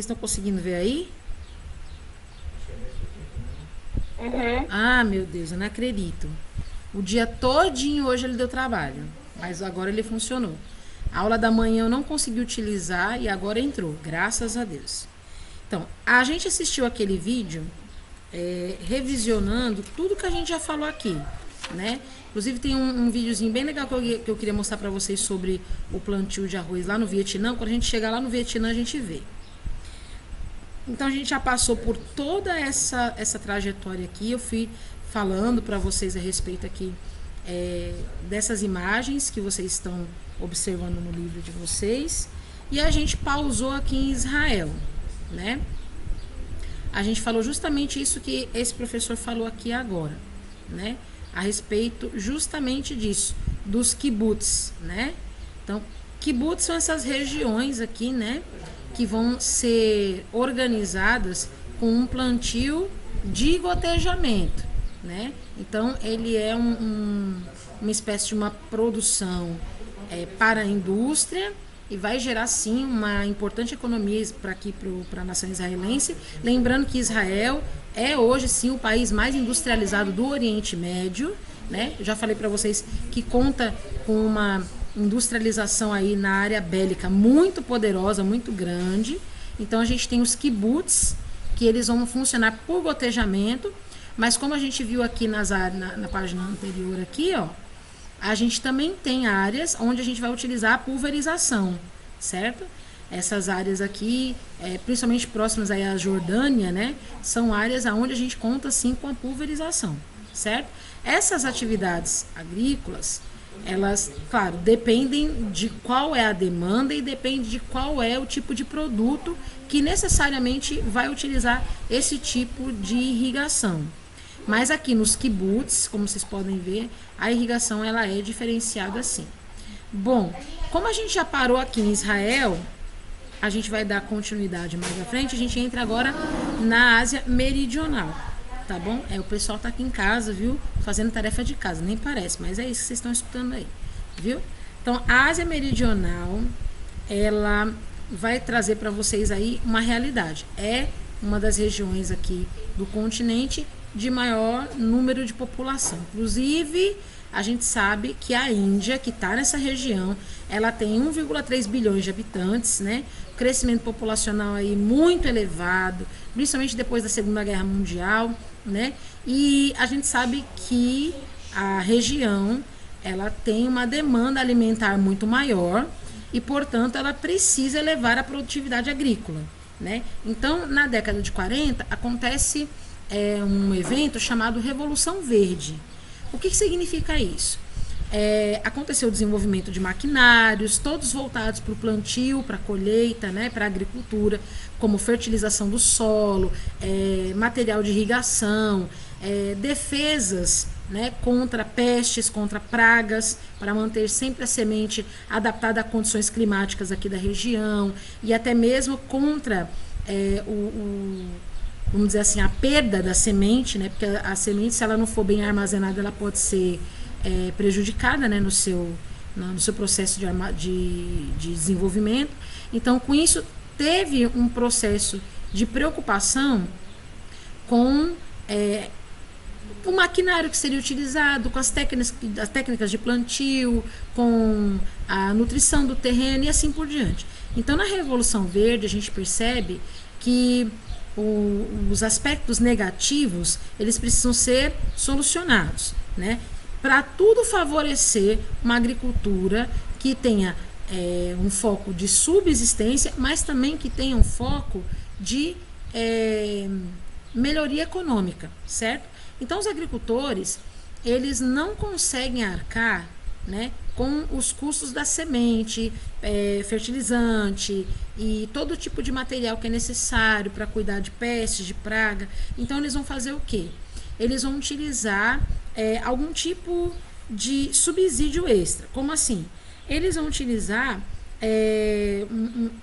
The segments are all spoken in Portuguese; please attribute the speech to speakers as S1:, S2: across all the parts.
S1: estão conseguindo ver aí?
S2: Uhum.
S1: Ah, meu Deus, eu não acredito. O dia todinho hoje ele deu trabalho, mas agora ele funcionou. A aula da manhã eu não consegui utilizar e agora entrou, graças a Deus. Então, a gente assistiu aquele vídeo revisionando tudo que a gente já falou aqui, né? Inclusive tem um videozinho bem legal que eu queria mostrar para vocês sobre o plantio de arroz lá no Vietnã. Quando a gente chegar lá no Vietnã, a gente vê. Então a gente já passou por toda essa trajetória aqui. Eu fui falando para vocês a respeito aqui dessas imagens que vocês estão observando no livro de vocês. E a gente pausou aqui em Israel, né? A gente falou justamente isso que esse professor falou aqui agora, né? A respeito justamente disso, dos kibbutz, né? Então, kibbutz são essas regiões aqui, né? Que vão ser organizadas com um plantio de gotejamento, né? Então, ele é uma espécie de uma produção para a indústria e vai gerar, sim, uma importante economia para aqui, para a nação israelense. Lembrando que Israel é hoje, sim, o país mais industrializado do Oriente Médio, né? Eu já falei para vocês que conta com uma industrialização aí na área bélica muito poderosa, muito grande. Então a gente tem os kibbutz, que eles vão funcionar por gotejamento, mas como a gente viu aqui na página anterior aqui, ó, a gente também tem áreas onde a gente vai utilizar a pulverização, certo? Essas áreas aqui, principalmente próximas aí à Jordânia, né, são áreas onde a gente conta sim com a pulverização, certo? Essas atividades agrícolas, elas, claro, dependem de qual é a demanda e depende de qual é o tipo de produto que necessariamente vai utilizar esse tipo de irrigação. Mas aqui nos kibbutz, como vocês podem ver, a irrigação ela é diferenciada assim. Bom, como a gente já parou aqui em Israel, a gente vai dar continuidade mais à frente. A gente entra agora na Ásia Meridional, tá bom? O pessoal tá aqui em casa, viu? Fazendo tarefa de casa, nem parece, mas é isso que vocês estão escutando aí, viu? Então, a Ásia Meridional, ela vai trazer para vocês aí uma realidade. É uma das regiões aqui do continente de maior número de população. Inclusive, a gente sabe que a Índia, que está nessa região, ela tem 1,3 bilhões de habitantes, né? Crescimento populacional aí muito elevado, principalmente depois da Segunda Guerra Mundial, né? E a gente sabe que a região, ela tem uma demanda alimentar muito maior e, portanto, ela precisa elevar a produtividade agrícola, né? Então, na década de 40, acontece um evento chamado Revolução Verde. O que significa isso? Aconteceu o desenvolvimento de maquinários, todos voltados para o plantio, para a colheita, né, para a agricultura, como fertilização do solo, material de irrigação, defesas, né, contra pestes, contra pragas, para manter sempre a semente adaptada a condições climáticas aqui da região, e até mesmo contra vamos dizer assim, a perda da semente, né? Porque a semente, se ela não for bem armazenada, ela pode ser prejudicada, né? no seu processo de desenvolvimento. Então, com isso, teve um processo de preocupação com o maquinário que seria utilizado, com as técnicas de plantio, com a nutrição do terreno e assim por diante. Então, na Revolução Verde, a gente percebe que os aspectos negativos, eles precisam ser solucionados, né? Para tudo favorecer uma agricultura que tenha um foco de subsistência, mas também que tenha um foco de melhoria econômica, certo? Então, os agricultores, eles não conseguem arcar, né, com os custos da semente, fertilizante e todo tipo de material que é necessário para cuidar de pestes, de praga. Então, eles vão fazer o quê? Eles vão utilizar algum tipo de subsídio extra. Como assim? Eles vão utilizar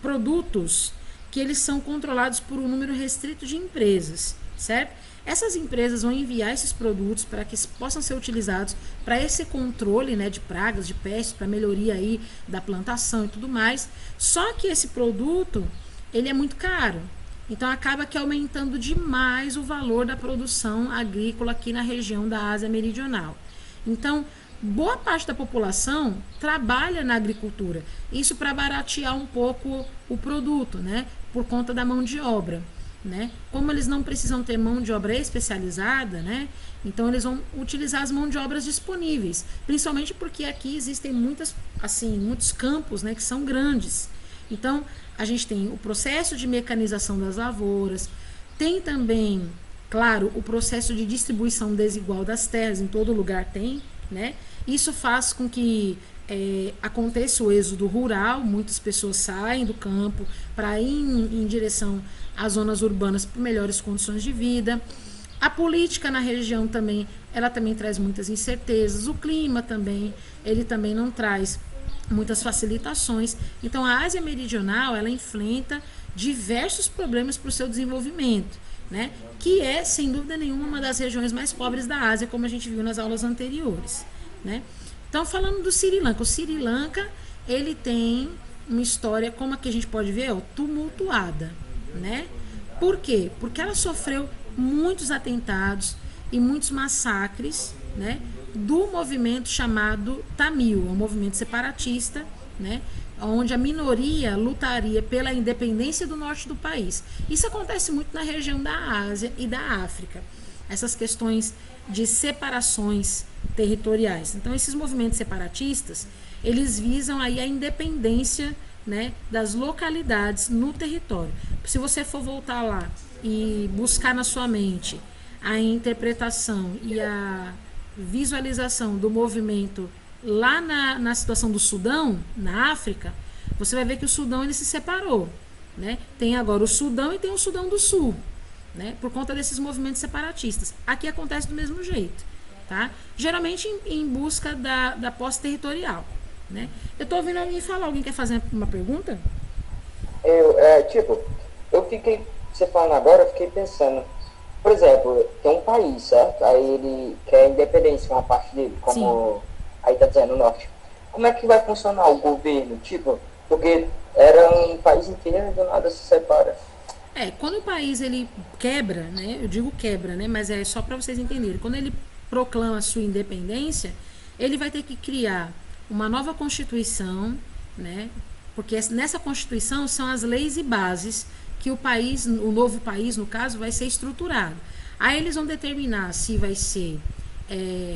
S1: produtos que eles são controlados por um número restrito de empresas, certo? Essas empresas vão enviar esses produtos para que possam ser utilizados para esse controle, né, de pragas, de pestes, para melhoria aí da plantação e tudo mais. Só que esse produto, ele é muito caro. Então acaba que aumentando demais o valor da produção agrícola aqui na região da Ásia Meridional. Então, boa parte da população trabalha na agricultura. Isso para baratear um pouco o produto, né? Por conta da mão de obra, né? Como eles não precisam ter mão de obra especializada, né? Então eles vão utilizar as mãos de obras disponíveis, principalmente porque aqui existem muitos campos, né, que são grandes. Então a gente tem o processo de mecanização das lavouras, tem também, claro, o processo de distribuição desigual das terras, em todo lugar tem, né? Isso faz com que aconteça o êxodo rural, muitas pessoas saem do campo para ir em direção às zonas urbanas por melhores condições de vida. A política na região também, ela também traz muitas incertezas, o clima também, ele também não traz muitas facilitações. Então a Ásia Meridional, ela enfrenta diversos problemas para o seu desenvolvimento, né? Que é, sem dúvida nenhuma, uma das regiões mais pobres da Ásia, como a gente viu nas aulas anteriores, né? Então, falando do Sri Lanka, o Sri Lanka, ele tem uma história, como aqui a gente pode ver, tumultuada, né? Por quê? Porque ela sofreu muitos atentados e muitos massacres, né, do movimento chamado Tamil, um movimento separatista, né, onde a minoria lutaria pela independência do norte do país. Isso acontece muito na região da Ásia e da África, essas questões de separações territoriais. Então, esses movimentos separatistas, eles visam aí a independência, né, das localidades no território. Se você for voltar lá e buscar na sua mente a interpretação e a visualização do movimento lá na situação do Sudão, na África, você vai ver que o Sudão ele se separou, né? Tem agora o Sudão e tem o Sudão do Sul, né? Por conta desses movimentos separatistas. Aqui acontece do mesmo jeito, tá? Geralmente em busca da posse territorial, né? Eu tô ouvindo alguém falar. Alguém quer fazer uma pergunta?
S3: Eu fiquei, você falando agora, eu fiquei pensando, por exemplo, tem um país, certo? Aí ele quer independência, uma parte dele, como Sim. Aí tá dizendo o norte. Como é que vai funcionar o governo? Porque era um país inteiro e do nada se separa.
S1: Quando o país ele quebra, né? Eu digo quebra, né? Mas é só para vocês entenderem. Quando ele proclama a sua independência, ele vai ter que criar uma nova constituição, né? Porque nessa constituição são as leis e bases que o novo país, no caso, vai ser estruturado. Aí eles vão determinar se vai ser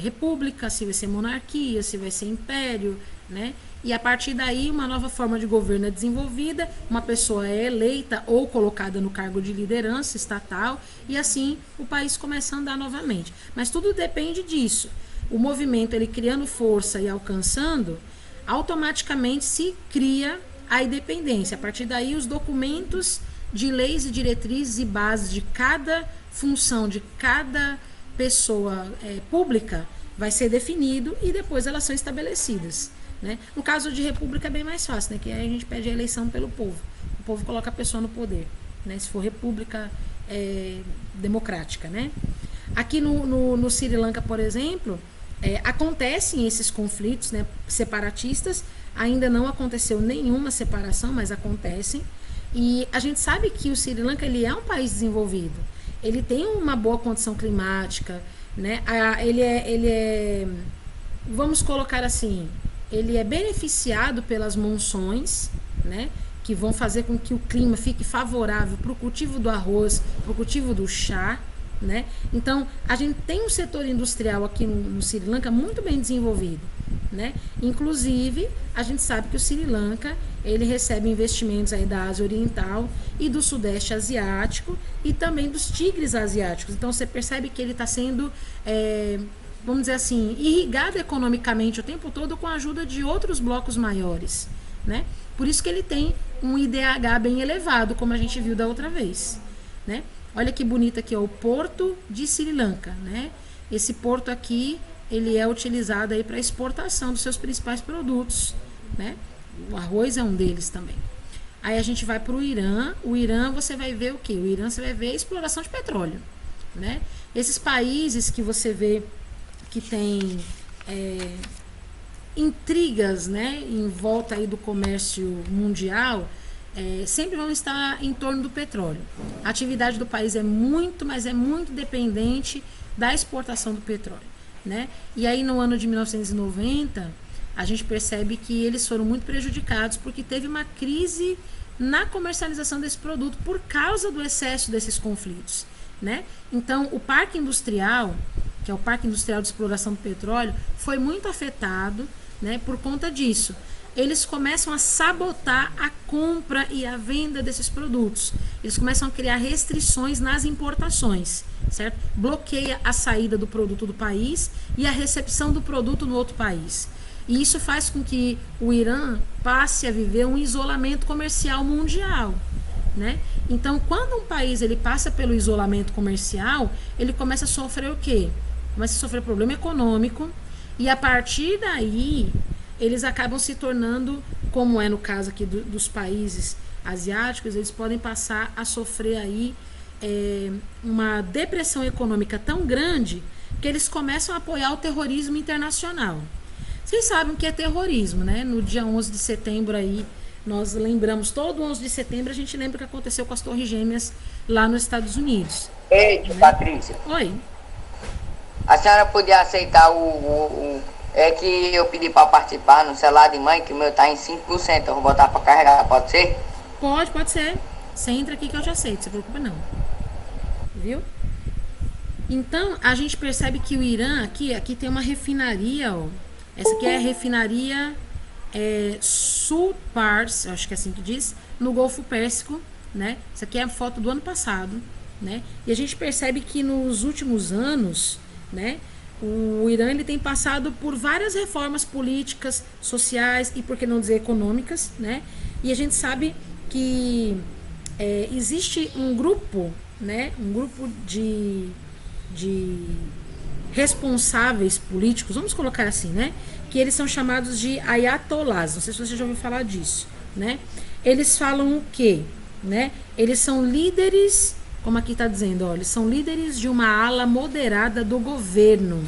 S1: república, se vai ser monarquia, se vai ser império, né? E a partir daí uma nova forma de governo é desenvolvida, uma pessoa é eleita ou colocada no cargo de liderança estatal e assim o país começa a andar novamente. Mas tudo depende disso. O movimento, ele criando força e alcançando, automaticamente se cria a independência. A partir daí os documentos de leis e diretrizes e bases de cada função, de cada pessoa pública vai ser definido e depois elas são estabelecidas, né? No caso de república é bem mais fácil, né? Que aí a gente pede a eleição pelo povo. O povo coloca a pessoa no poder, né? Se for república democrática, né? Aqui no Sri Lanka, por exemplo, acontecem esses conflitos, né, separatistas. Ainda não aconteceu nenhuma separação, mas acontecem. E a gente sabe que o Sri Lanka ele é um país desenvolvido. Ele tem uma boa condição climática, né? Vamos colocar assim, ele é beneficiado pelas monções, né? Que vão fazer com que o clima fique favorável para o cultivo do arroz, para o cultivo do chá, né? Então, a gente tem um setor industrial aqui no Sri Lanka muito bem desenvolvido, né? Inclusive, a gente sabe que o Sri Lanka ele recebe investimentos aí da Ásia Oriental e do Sudeste Asiático e também dos tigres asiáticos. Então, você percebe que ele está sendo, vamos dizer assim, irrigado economicamente o tempo todo com a ajuda de outros blocos maiores, né? Por isso que ele tem um IDH bem elevado, como a gente viu da outra vez, né? Olha que bonito aqui, ó, o porto de Sri Lanka, né? Esse porto aqui, ele é utilizado aí para exportação dos seus principais produtos, né? O arroz é um deles também. Aí a gente vai para o Irã. O Irã você vai ver o quê? O Irã você vai ver a exploração de petróleo, né? Esses países que você vê que tem intrigas, né, em volta aí do comércio mundial, sempre vão estar em torno do petróleo. A atividade do país é muito, mas é muito dependente da exportação do petróleo, né? E aí no ano de 1990, a gente percebe que eles foram muito prejudicados porque teve uma crise na comercialização desse produto por causa do excesso desses conflitos, né? Então, o parque industrial, que é o Parque Industrial de Exploração do Petróleo, foi muito afetado, né, por conta disso. Eles começam a sabotar a compra e a venda desses produtos. Eles começam a criar restrições nas importações, certo? Bloqueia a saída do produto do país e a recepção do produto no outro país. E isso faz com que o Irã passe a viver um isolamento comercial mundial, né? Então, quando um país ele passa pelo isolamento comercial, ele começa a sofrer o quê? Começa a sofrer problema econômico, e a partir daí eles acabam se tornando, como é no caso aqui dos países asiáticos, eles podem passar a sofrer aí uma depressão econômica tão grande que eles começam a apoiar o terrorismo internacional. Vocês sabem o que é terrorismo, né? No dia 11 de setembro aí, nós lembramos, todo 11 de setembro a gente lembra o que aconteceu com as Torres Gêmeas lá nos Estados Unidos.
S4: Eita, né? Patrícia.
S1: Oi.
S4: A senhora podia aceitar é que eu pedi para participar no celular de mãe, que o meu tá em 5%, eu vou botar para carregar, pode ser?
S1: Pode ser. Você entra aqui que eu já aceito, não se preocupa não. Viu? Então, a gente percebe que o Irã, aqui tem uma refinaria, ó. Essa aqui é a refinaria Sul-Pars, acho que é assim que diz, no Golfo Pérsico, né? Essa aqui é a foto do ano passado, né? E a gente percebe que nos últimos anos, né, o Irã ele tem passado por várias reformas políticas, sociais e, por que não dizer, econômicas, né? E a gente sabe que existe um grupo, né, um grupo de responsáveis políticos, vamos colocar assim, né, que eles são chamados de ayatollahs. Não sei se você já ouviu falar disso, né? Eles falam o quê, né? Eles são líderes, como aqui está dizendo, ó, eles são líderes de uma ala moderada do governo,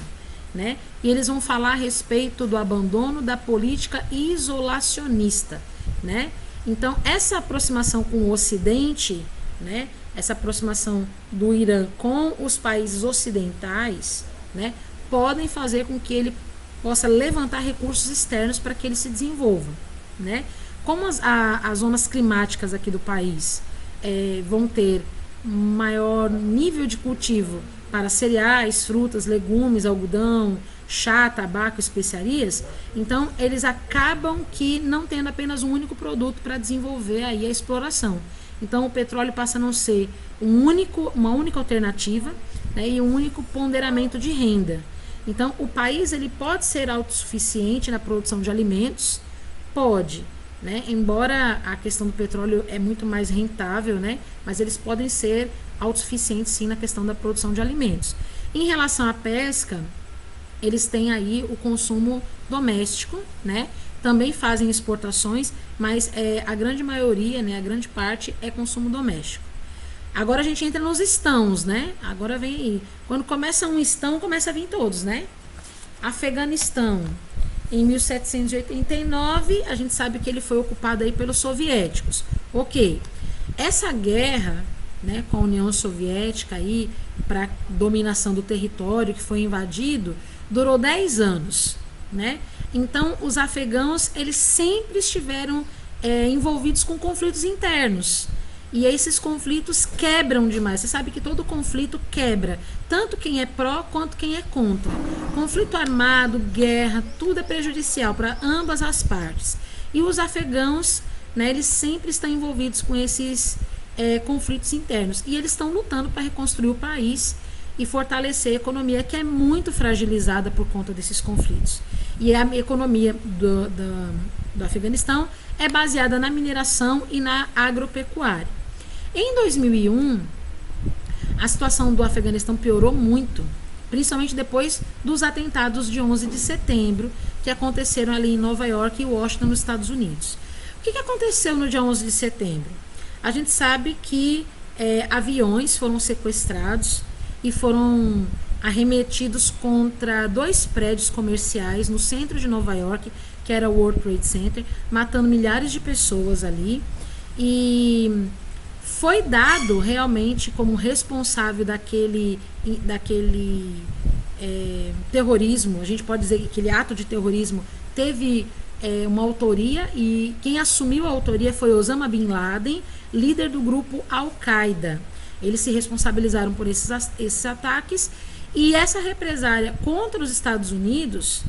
S1: né? E eles vão falar a respeito do abandono da política isolacionista, né? Então, essa aproximação com o Ocidente, né? Essa aproximação do Irã com os países ocidentais, né, podem fazer com que ele possa levantar recursos externos para que ele se desenvolva, né? Como as zonas climáticas aqui do país vão ter maior nível de cultivo para cereais, frutas, legumes, algodão, chá, tabaco, especiarias, então eles acabam que não tendo apenas um único produto para desenvolver aí a exploração. Então o petróleo passa a não ser uma única alternativa, né, e um único ponderamento de renda. Então o país ele pode ser autossuficiente na produção de alimentos, pode, né, embora a questão do petróleo é muito mais rentável, né, mas eles podem ser autossuficientes sim na questão da produção de alimentos. Em relação à pesca, eles têm aí o consumo doméstico, né? Também fazem exportações, mas a grande maioria, né, a grande parte é consumo doméstico. Agora a gente entra nos estãos, né? Agora vem aí. Quando começa um estão, começa a vir todos, né? Afeganistão. Em 1789, a gente sabe que ele foi ocupado aí pelos soviéticos. Ok. Essa guerra, né, com a União Soviética aí para dominação do território que foi invadido, durou 10 anos, né? Então, os afegãos, eles sempre estiveram envolvidos com conflitos internos. E esses conflitos quebram demais. Você sabe que todo conflito quebra, tanto quem é pró quanto quem é contra. Conflito armado, guerra, tudo é prejudicial para ambas as partes. E os afegãos, né, eles sempre estão envolvidos com esses conflitos internos. E eles estão lutando para reconstruir o país e fortalecer a economia, que é muito fragilizada por conta desses conflitos. E a economia do Afeganistão é baseada na mineração e na agropecuária. Em 2001, a situação do Afeganistão piorou muito, principalmente depois dos atentados de 11 de setembro, que aconteceram ali em Nova York e Washington, nos Estados Unidos. O que aconteceu no dia 11 de setembro? A gente sabe que aviões foram sequestrados e foram arremetidos contra 2 prédios comerciais no centro de Nova York, que era o World Trade Center, matando milhares de pessoas ali. E foi dado realmente como responsável daquele terrorismo, a gente pode dizer que aquele ato de terrorismo teve uma autoria, e quem assumiu a autoria foi Osama Bin Laden, líder do grupo Al-Qaeda. Eles se responsabilizaram por esses ataques, e essa represália contra os Estados Unidos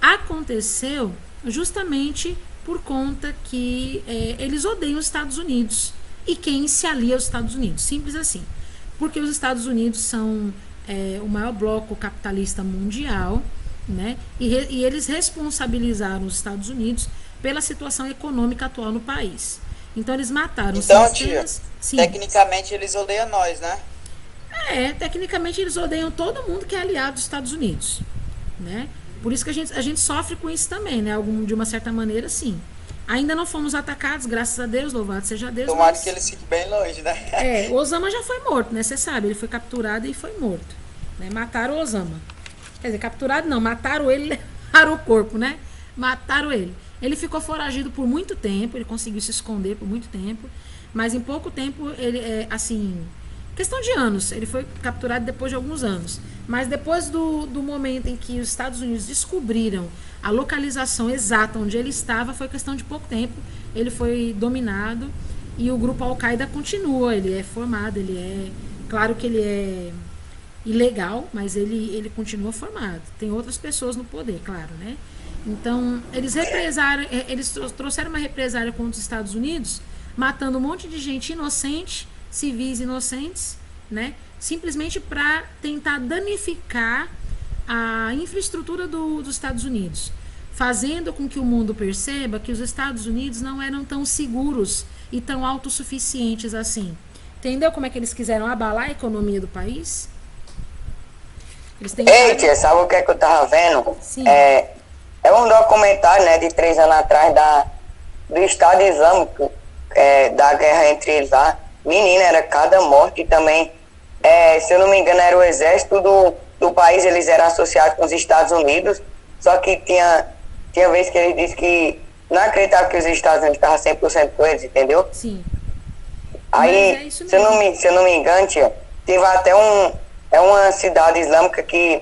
S1: aconteceu justamente por conta que eles odeiam os Estados Unidos e quem se alia aos Estados Unidos. Simples assim. Porque os Estados Unidos são o maior bloco capitalista mundial, né? E eles responsabilizaram os Estados Unidos pela situação econômica atual no país. Então eles mataram
S5: então, tia, tecnicamente eles odeiam nós, né?
S1: Tecnicamente eles odeiam todo mundo que é aliado dos Estados Unidos, né? Por isso que a gente sofre com isso também, né? De uma certa maneira, sim. Ainda não fomos atacados, graças a Deus, louvado seja Deus.
S5: Tomara que eles fiquem bem longe, né?
S1: O Osama já foi morto, né? Você sabe, ele foi capturado e foi morto, né? Mataram o Osama. Quer dizer, capturado não, mataram ele, levaram o corpo, né? Mataram ele. Ele ficou foragido por muito tempo, ele conseguiu se esconder por muito tempo, mas em pouco tempo, ele, questão de anos, ele foi capturado depois de alguns anos. Mas depois do momento em que os Estados Unidos descobriram a localização exata onde ele estava, foi questão de pouco tempo, ele foi dominado, e o grupo Al-Qaeda continua, ele é formado, claro que ele é ilegal, mas ele continua formado. Tem outras pessoas no poder, claro, né? Então, eles trouxeram uma represália contra os Estados Unidos, matando um monte de gente inocente, civis inocentes, né? Simplesmente para tentar danificar a infraestrutura dos Estados Unidos, fazendo com que o mundo perceba que os Estados Unidos não eram tão seguros e tão autossuficientes assim. Entendeu como é que eles quiseram abalar a economia do país?
S4: Ei, tia, sabe o que é que eu tava vendo?
S1: Sim.
S4: É um documentário, né, de 3 anos atrás do Estado Islâmico, da guerra entre eles lá. Menina, era cada morte também. Se eu não me engano, era o exército do país, eles eram associados com os Estados Unidos, só que tinha vez que ele disse que não acreditava que os Estados Unidos estavam 100% com eles, entendeu?
S1: Sim.
S4: Aí, se eu não me engano, tia, teve até uma cidade islâmica que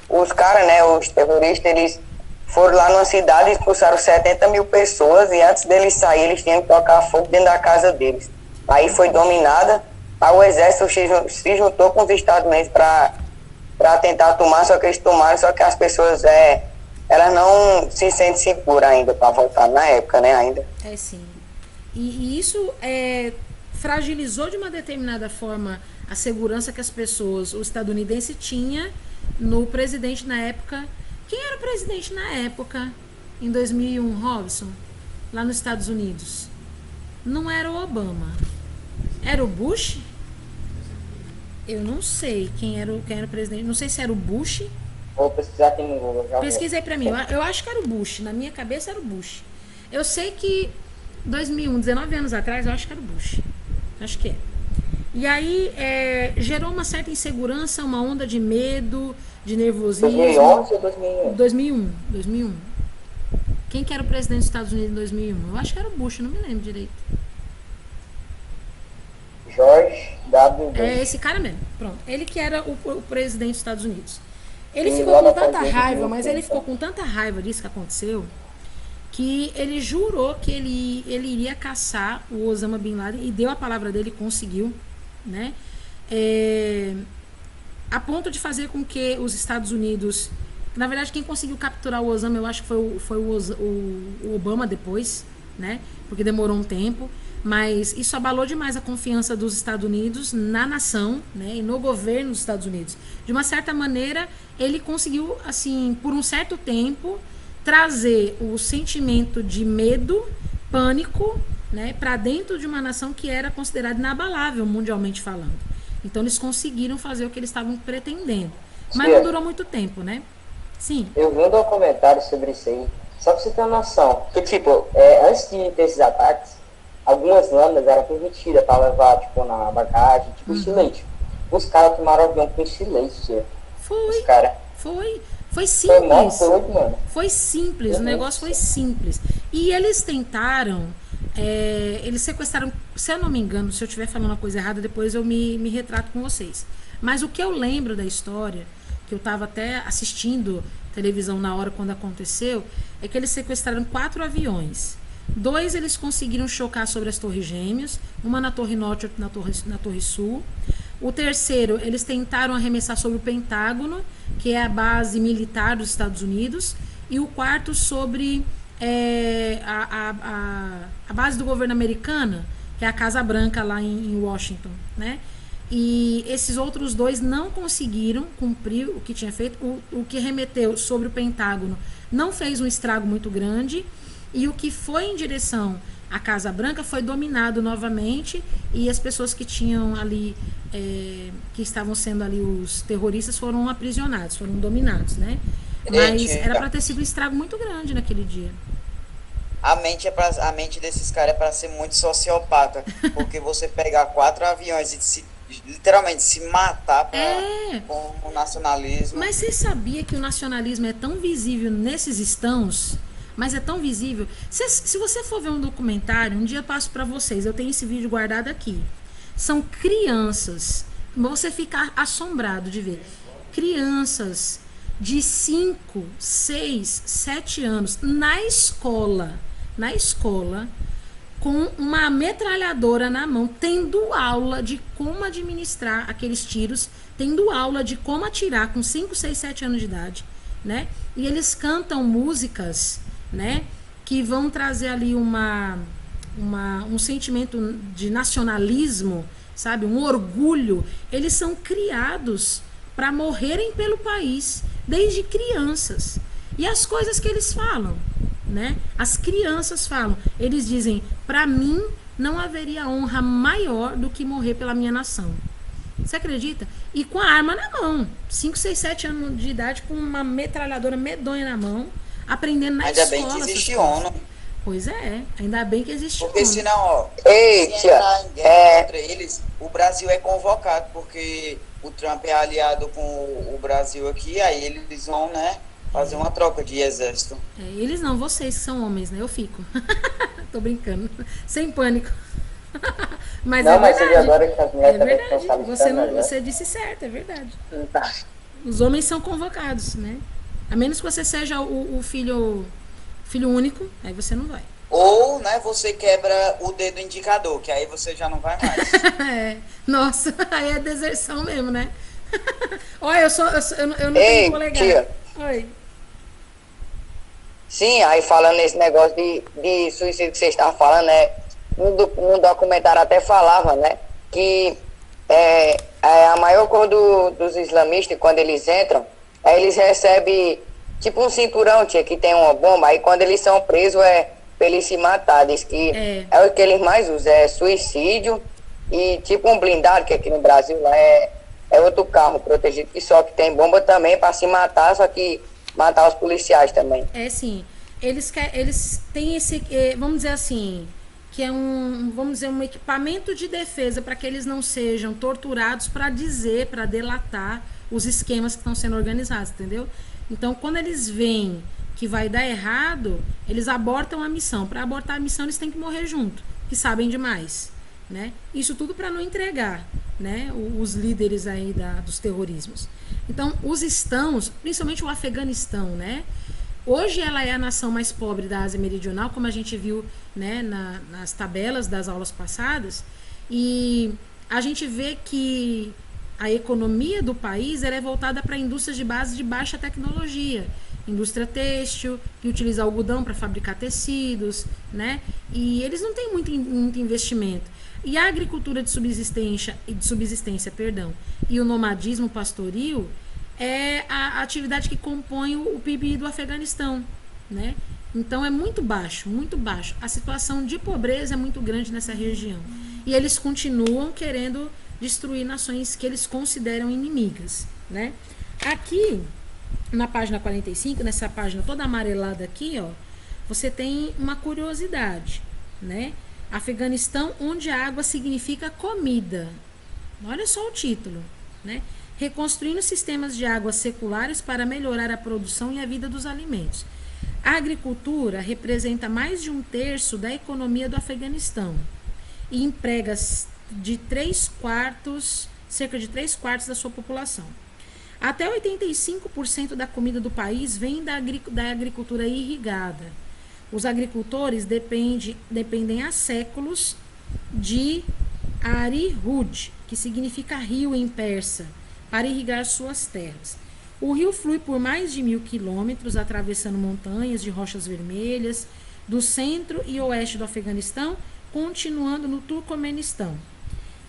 S4: os caras, né, os terroristas, eles foram lá numa cidade e expulsaram 70 mil pessoas, e antes deles sair, eles tinham que tocar fogo dentro da casa deles. Aí foi dominada, aí o exército se juntou com os Estados Unidos para tentar tomar, só que eles tomaram, só que as pessoas, elas não se sentem seguras ainda para voltar na época, né, ainda.
S1: Sim. E isso fragilizou de uma determinada forma a segurança que as pessoas, o estadunidense tinha no presidente na época. Quem era o presidente na época, em 2001, Robson, lá nos Estados Unidos? Não era o Obama. Era o Bush? Eu não sei quem era o presidente. Não sei se era o Bush.
S3: Vou pesquisar aqui no Google.
S1: Pesquisei pra mim. Eu acho que era o Bush. Na minha cabeça era o Bush. Eu sei que 2001, 19 anos atrás, eu acho que era o Bush. Acho que é. E aí gerou uma certa insegurança, uma onda de medo, de nervosismo.
S3: 2011 ou 2001?
S1: 2001. Quem que era o presidente dos Estados Unidos em 2001? Eu acho que era o Bush, não me lembro direito.
S3: George W. Bush.
S1: É esse cara mesmo. Pronto. Ele que era o presidente dos Estados Unidos. Ele ficou com tanta raiva, mas ele ficou com tanta raiva disso que aconteceu, que ele jurou que ele iria caçar o Osama Bin Laden, e deu a palavra dele, conseguiu, né? A ponto de fazer com que os Estados Unidos, na verdade quem conseguiu capturar o Osama, eu acho que foi o Obama depois, né? Porque demorou um tempo, mas isso abalou demais a confiança dos Estados Unidos na nação, né? E no governo dos Estados Unidos. De uma certa maneira, ele conseguiu, assim, por um certo tempo, trazer o sentimento de medo, pânico, né, para dentro de uma nação que era considerada inabalável mundialmente falando. Então eles conseguiram fazer o que eles estavam pretendendo. Mas não durou muito tempo, né? Sim.
S3: Eu vi um documentário sobre isso aí, só pra você ter uma noção. Que, tipo, antes de ter esses ataques, algumas lâminas eram permitidas para levar, tipo, na bagagem, tipo, estilete. Os caras tomaram o avião com estilete.
S1: Foi. Foi simples. Foi simples, o negócio foi simples. E eles tentaram Eles sequestraram, se eu não me engano, se eu estiver falando uma coisa errada, depois eu me retrato com vocês. Mas o que eu lembro da história, que eu estava até assistindo televisão na hora quando aconteceu, é que eles sequestraram 4 aviões. 2 eles conseguiram chocar sobre as Torres Gêmeas, uma na Torre Norte e outra na Torre Sul. O terceiro, eles tentaram arremessar sobre o Pentágono, que é a base militar dos Estados Unidos. E o quarto sobre a base do governo americano, que é a Casa Branca lá em Washington, né? E esses outros 2 não conseguiram cumprir o que tinha feito. O que remeteu sobre o Pentágono não fez um estrago muito grande. E o que foi em direção à Casa Branca foi dominado novamente. E as pessoas que tinham ali, que estavam sendo ali os terroristas, foram aprisionados, foram dominados, né? Mas era para ter sido um estrago muito grande naquele dia.
S5: A mente desses caras é para ser muito sociopata. Porque você pegar 4 aviões e literalmente se matar com o nacionalismo.
S1: Mas você sabia que o nacionalismo é tão visível nesses estãos? Mas é tão visível. Se você for ver um documentário, um dia eu passo para vocês, eu tenho esse vídeo guardado aqui. São crianças, você ficar assombrado de ver. Crianças de 5, 6, 7 anos na escola, com uma metralhadora na mão, tendo aula de como administrar aqueles tiros, tendo aula de como atirar com 5, 6, 7 anos de idade, né? E eles cantam músicas, né, que vão trazer ali um sentimento de nacionalismo, sabe? Um orgulho. Eles são criados para morrerem pelo país desde crianças. E as coisas que eles falam, né? As crianças falam. Eles dizem: para mim não haveria honra maior do que morrer pela minha nação. Você acredita? E com a arma na mão. 5, 6, 7 anos de idade, com uma metralhadora medonha na mão, aprendendo na escola.
S5: Ainda bem que existe ONU.
S1: Pois é, ainda bem que existe
S5: porque
S1: ONU.
S5: Senão, ó, se entrar em guerra contra eles, o Brasil é convocado, porque o Trump é aliado com o Brasil aqui, aí eles vão, né, fazer uma troca de exército.
S1: Eles não, vocês que são homens, né? Eu fico. Tô brincando. Sem pânico. Mas
S3: não,
S1: é
S3: mas
S1: verdade.
S3: Agora que as mulheres também
S1: verdade.
S3: estão solicitando,
S1: Você disse certo, é verdade.
S3: Tá.
S1: Os homens são convocados, né? A menos que você seja o filho único, aí você não vai.
S5: Ou, né, você quebra o dedo indicador, que aí você já não vai mais.
S1: Nossa, aí é deserção mesmo, né? Olha, eu não tenho polegar.
S4: Tia.
S1: Oi.
S4: Sim, aí falando nesse negócio de suicídio que você estava falando, né? No documentário até falava, né? Que a maior cor dos islamistas, quando eles entram, aí eles recebem tipo um cinturão, tia, que tem uma bomba. Aí quando eles são presos pra eles se matar. Diz que é o que eles mais usam, é suicídio e tipo um blindado, que aqui no Brasil lá é outro carro protegido, que só que tem bomba também para se matar, só que matar os policiais também.
S1: Sim. Eles têm esse, vamos dizer assim, que é um equipamento de defesa para que eles não sejam torturados para delatar os esquemas que estão sendo organizados, entendeu? Então, quando eles veem que vai dar errado, eles abortam a missão. Para abortar a missão, eles têm que morrer junto, que sabem demais, né? Isso tudo para não entregar, né, os líderes aí dos terrorismos. Então, os estãos, principalmente o Afeganistão, né? Hoje ela é a nação mais pobre da Ásia Meridional, como a gente viu, né, nas tabelas das aulas passadas, e a gente vê que a economia do país é voltada para indústrias de base de baixa tecnologia, indústria têxtil, que utiliza algodão para fabricar tecidos, né? E eles não têm muito investimento. E a agricultura de subsistência, e o nomadismo pastoril é a atividade que compõe o PIB do Afeganistão, né? Então é muito baixo, muito baixo. A situação de pobreza é muito grande nessa região. E eles continuam querendo destruir nações que eles consideram inimigas, né? Aqui, na página 45, nessa página toda amarelada aqui, ó, você tem uma curiosidade, né? Afeganistão, onde a água significa comida. Olha só o título, né? Reconstruindo sistemas de água seculares para melhorar a produção e a vida dos alimentos. A agricultura representa mais de 1/3 da economia do Afeganistão e emprega cerca de 3/4 da sua população. Até 85% da comida do país vem da agricultura irrigada. Os agricultores dependem há séculos de Ari-Rud, que significa rio em persa, para irrigar suas terras. O rio flui por mais de 1.000 quilômetros, atravessando montanhas de rochas vermelhas, do centro e oeste do Afeganistão, continuando no Turcomenistão.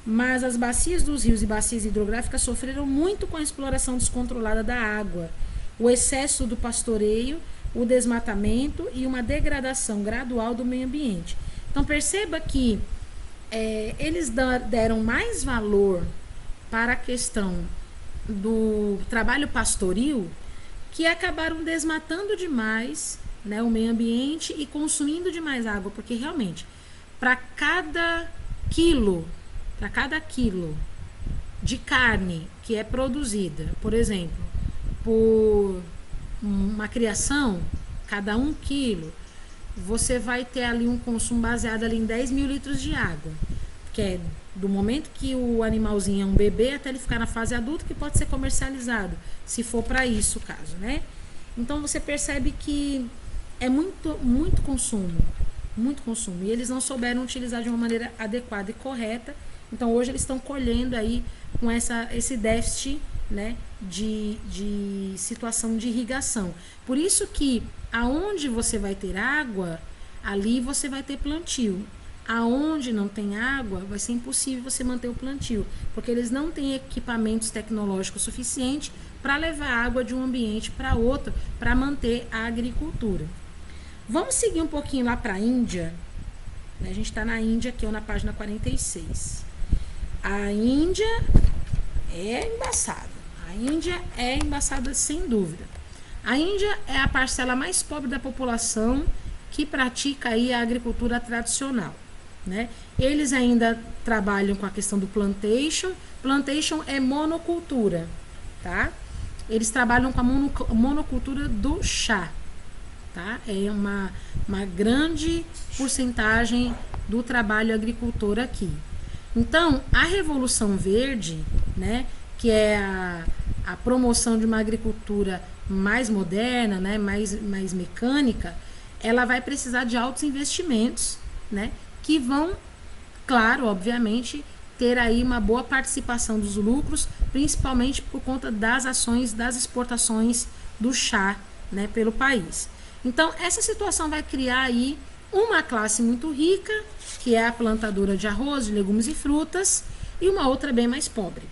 S1: Mas as bacias dos rios e bacias hidrográficas sofreram muito com a exploração descontrolada da água, o excesso do pastoreio, o desmatamento e uma degradação gradual do meio ambiente. Então perceba que eles deram mais valor para a questão do trabalho pastoril, que acabaram desmatando demais, né, o meio ambiente e consumindo demais água, porque realmente para cada quilo de carne que é produzida, por exemplo, por uma criação, cada 1 quilo, você vai ter ali um consumo baseado ali em 10.000 litros de água, que é do momento que o animalzinho é um bebê até ele ficar na fase adulta, que pode ser comercializado, se for para isso o caso, né? Então você percebe que é muito consumo, e eles não souberam utilizar de uma maneira adequada e correta. Então hoje eles estão colhendo aí com esse déficit, né, de situação de irrigação. Por isso que aonde você vai ter água, ali você vai ter plantio. Aonde não tem água, vai ser impossível você manter o plantio, porque eles não têm equipamentos tecnológicos suficientes para levar água de um ambiente para outro, para manter a agricultura. Vamos seguir um pouquinho lá para a Índia. A gente está na Índia, aqui na página 46. A Índia é embaçada. A Índia é embaçada sem dúvida. A Índia é a parcela mais pobre da população que pratica aí a agricultura tradicional, né? Eles ainda trabalham com a questão do plantation. Plantation é monocultura, tá? Eles trabalham com a monocultura do chá, tá? É uma grande porcentagem do trabalho agricultor aqui. Então, a Revolução Verde, né, que é a promoção de uma agricultura mais moderna, né, mais mecânica, ela vai precisar de altos investimentos, né, que vão, claro, obviamente, ter aí uma boa participação dos lucros, principalmente por conta das ações das exportações do chá, né, pelo país. Então, essa situação vai criar aí uma classe muito rica, que é a plantadora de arroz, de legumes e frutas, e uma outra bem mais pobre,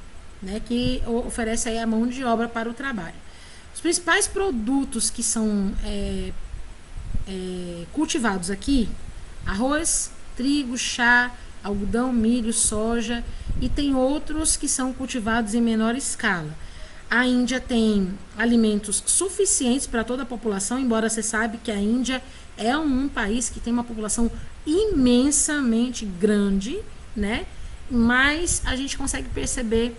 S1: né, que oferece aí a mão de obra para o trabalho. Os principais produtos que são cultivados aqui: arroz, trigo, chá, algodão, milho, soja, e tem outros que são cultivados em menor escala. A Índia tem alimentos suficientes para toda a população, embora você sabe que a Índia é um país que tem uma população imensamente grande, né? Mas a gente consegue perceber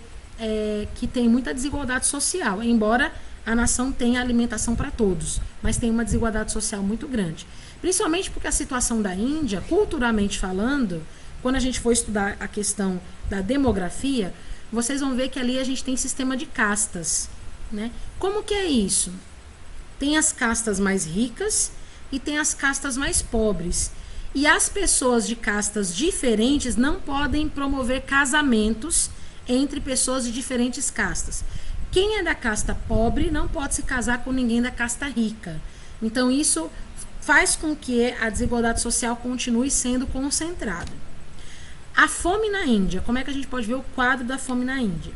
S1: que tem muita desigualdade social, embora a nação tenha alimentação para todos, mas tem uma desigualdade social muito grande. Principalmente porque a situação da Índia, culturalmente falando, quando a gente for estudar a questão da demografia, vocês vão ver que ali a gente tem sistema de castas, né? Como que é isso? Tem as castas mais ricas e tem as castas mais pobres. E as pessoas de castas diferentes não podem promover casamentos entre pessoas de diferentes castas. Quem é da casta pobre não pode se casar com ninguém da casta rica. Então isso faz com que a desigualdade social continue sendo concentrada. A fome na Índia, como é que a gente pode ver o quadro da fome na Índia?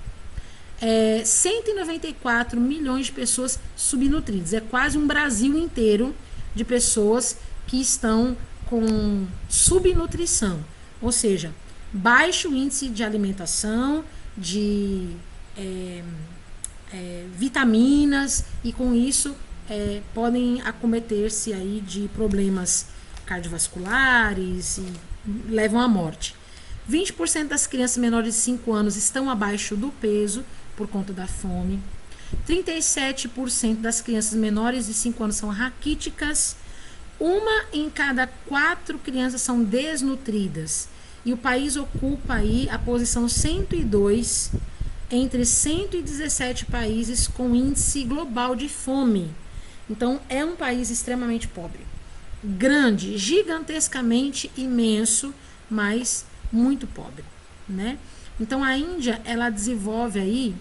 S1: 194 milhões de pessoas subnutridas. É quase um Brasil inteiro de pessoas que estão com subnutrição. Ou seja, baixo índice de alimentação, de vitaminas, e com isso podem acometer-se aí de problemas cardiovasculares e levam à morte. 20% das crianças menores de 5 anos estão abaixo do peso por conta da fome. 37% das crianças menores de 5 anos são raquíticas. 1 em cada 4 crianças são desnutridas. E o país ocupa aí a posição 102 entre 117 países com índice global de fome. Então, é um país extremamente pobre. Grande, gigantescamente imenso, mas muito pobre, né? Então, a Índia, ela desenvolve aí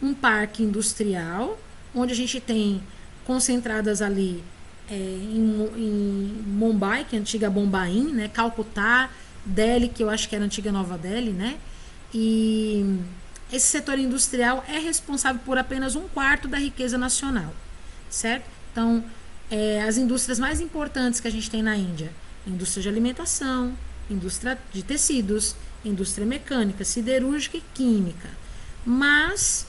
S1: um parque industrial, onde a gente tem concentradas ali em Mumbai, que é a antiga Bombaim, né? Calcutá, Delhi, que eu acho que era a antiga Nova Delhi, né? E esse setor industrial é responsável por apenas 1/4 da riqueza nacional, certo? Então, as indústrias mais importantes que a gente tem na Índia, indústria de alimentação, indústria de tecidos, indústria mecânica, siderúrgica e química. Mas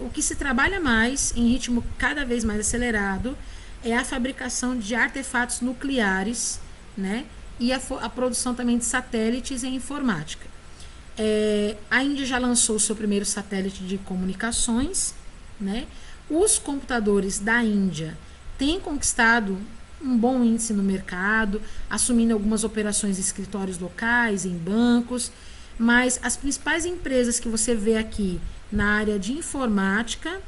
S1: o que se trabalha mais, em ritmo cada vez mais acelerado, é a fabricação de artefatos nucleares, né? E a produção também de satélites e informática. A Índia já lançou o seu primeiro satélite de comunicações, né? Os computadores da Índia têm conquistado um bom índice no mercado, assumindo algumas operações em escritórios locais, em bancos, mas as principais empresas que você vê aqui na área de informática,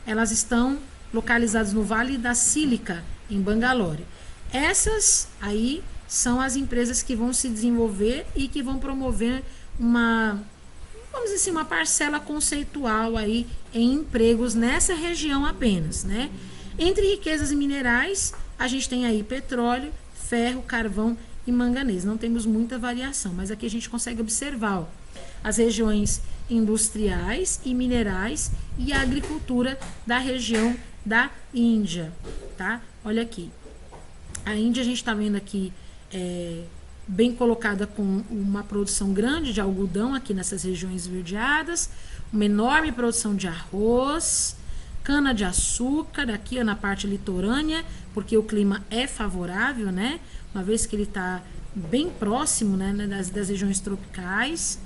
S1: elas estão localizadas no Vale da Sílica, em Bangalore. Essas aí são as empresas que vão se desenvolver e que vão promover vamos dizer assim, uma parcela conceitual aí em empregos nessa região apenas, né? Entre riquezas e minerais, a gente tem aí petróleo, ferro, carvão e manganês. Não temos muita variação, mas aqui a gente consegue observar as regiões industriais e minerais e a agricultura da região da Índia, tá? Olha aqui. A Índia, a gente está vendo aqui bem colocada com uma produção grande de algodão aqui nessas regiões verdeadas, uma enorme produção de arroz, cana-de-açúcar aqui na parte litorânea, porque o clima é favorável, né? Uma vez que ele está bem próximo, né, das regiões tropicais.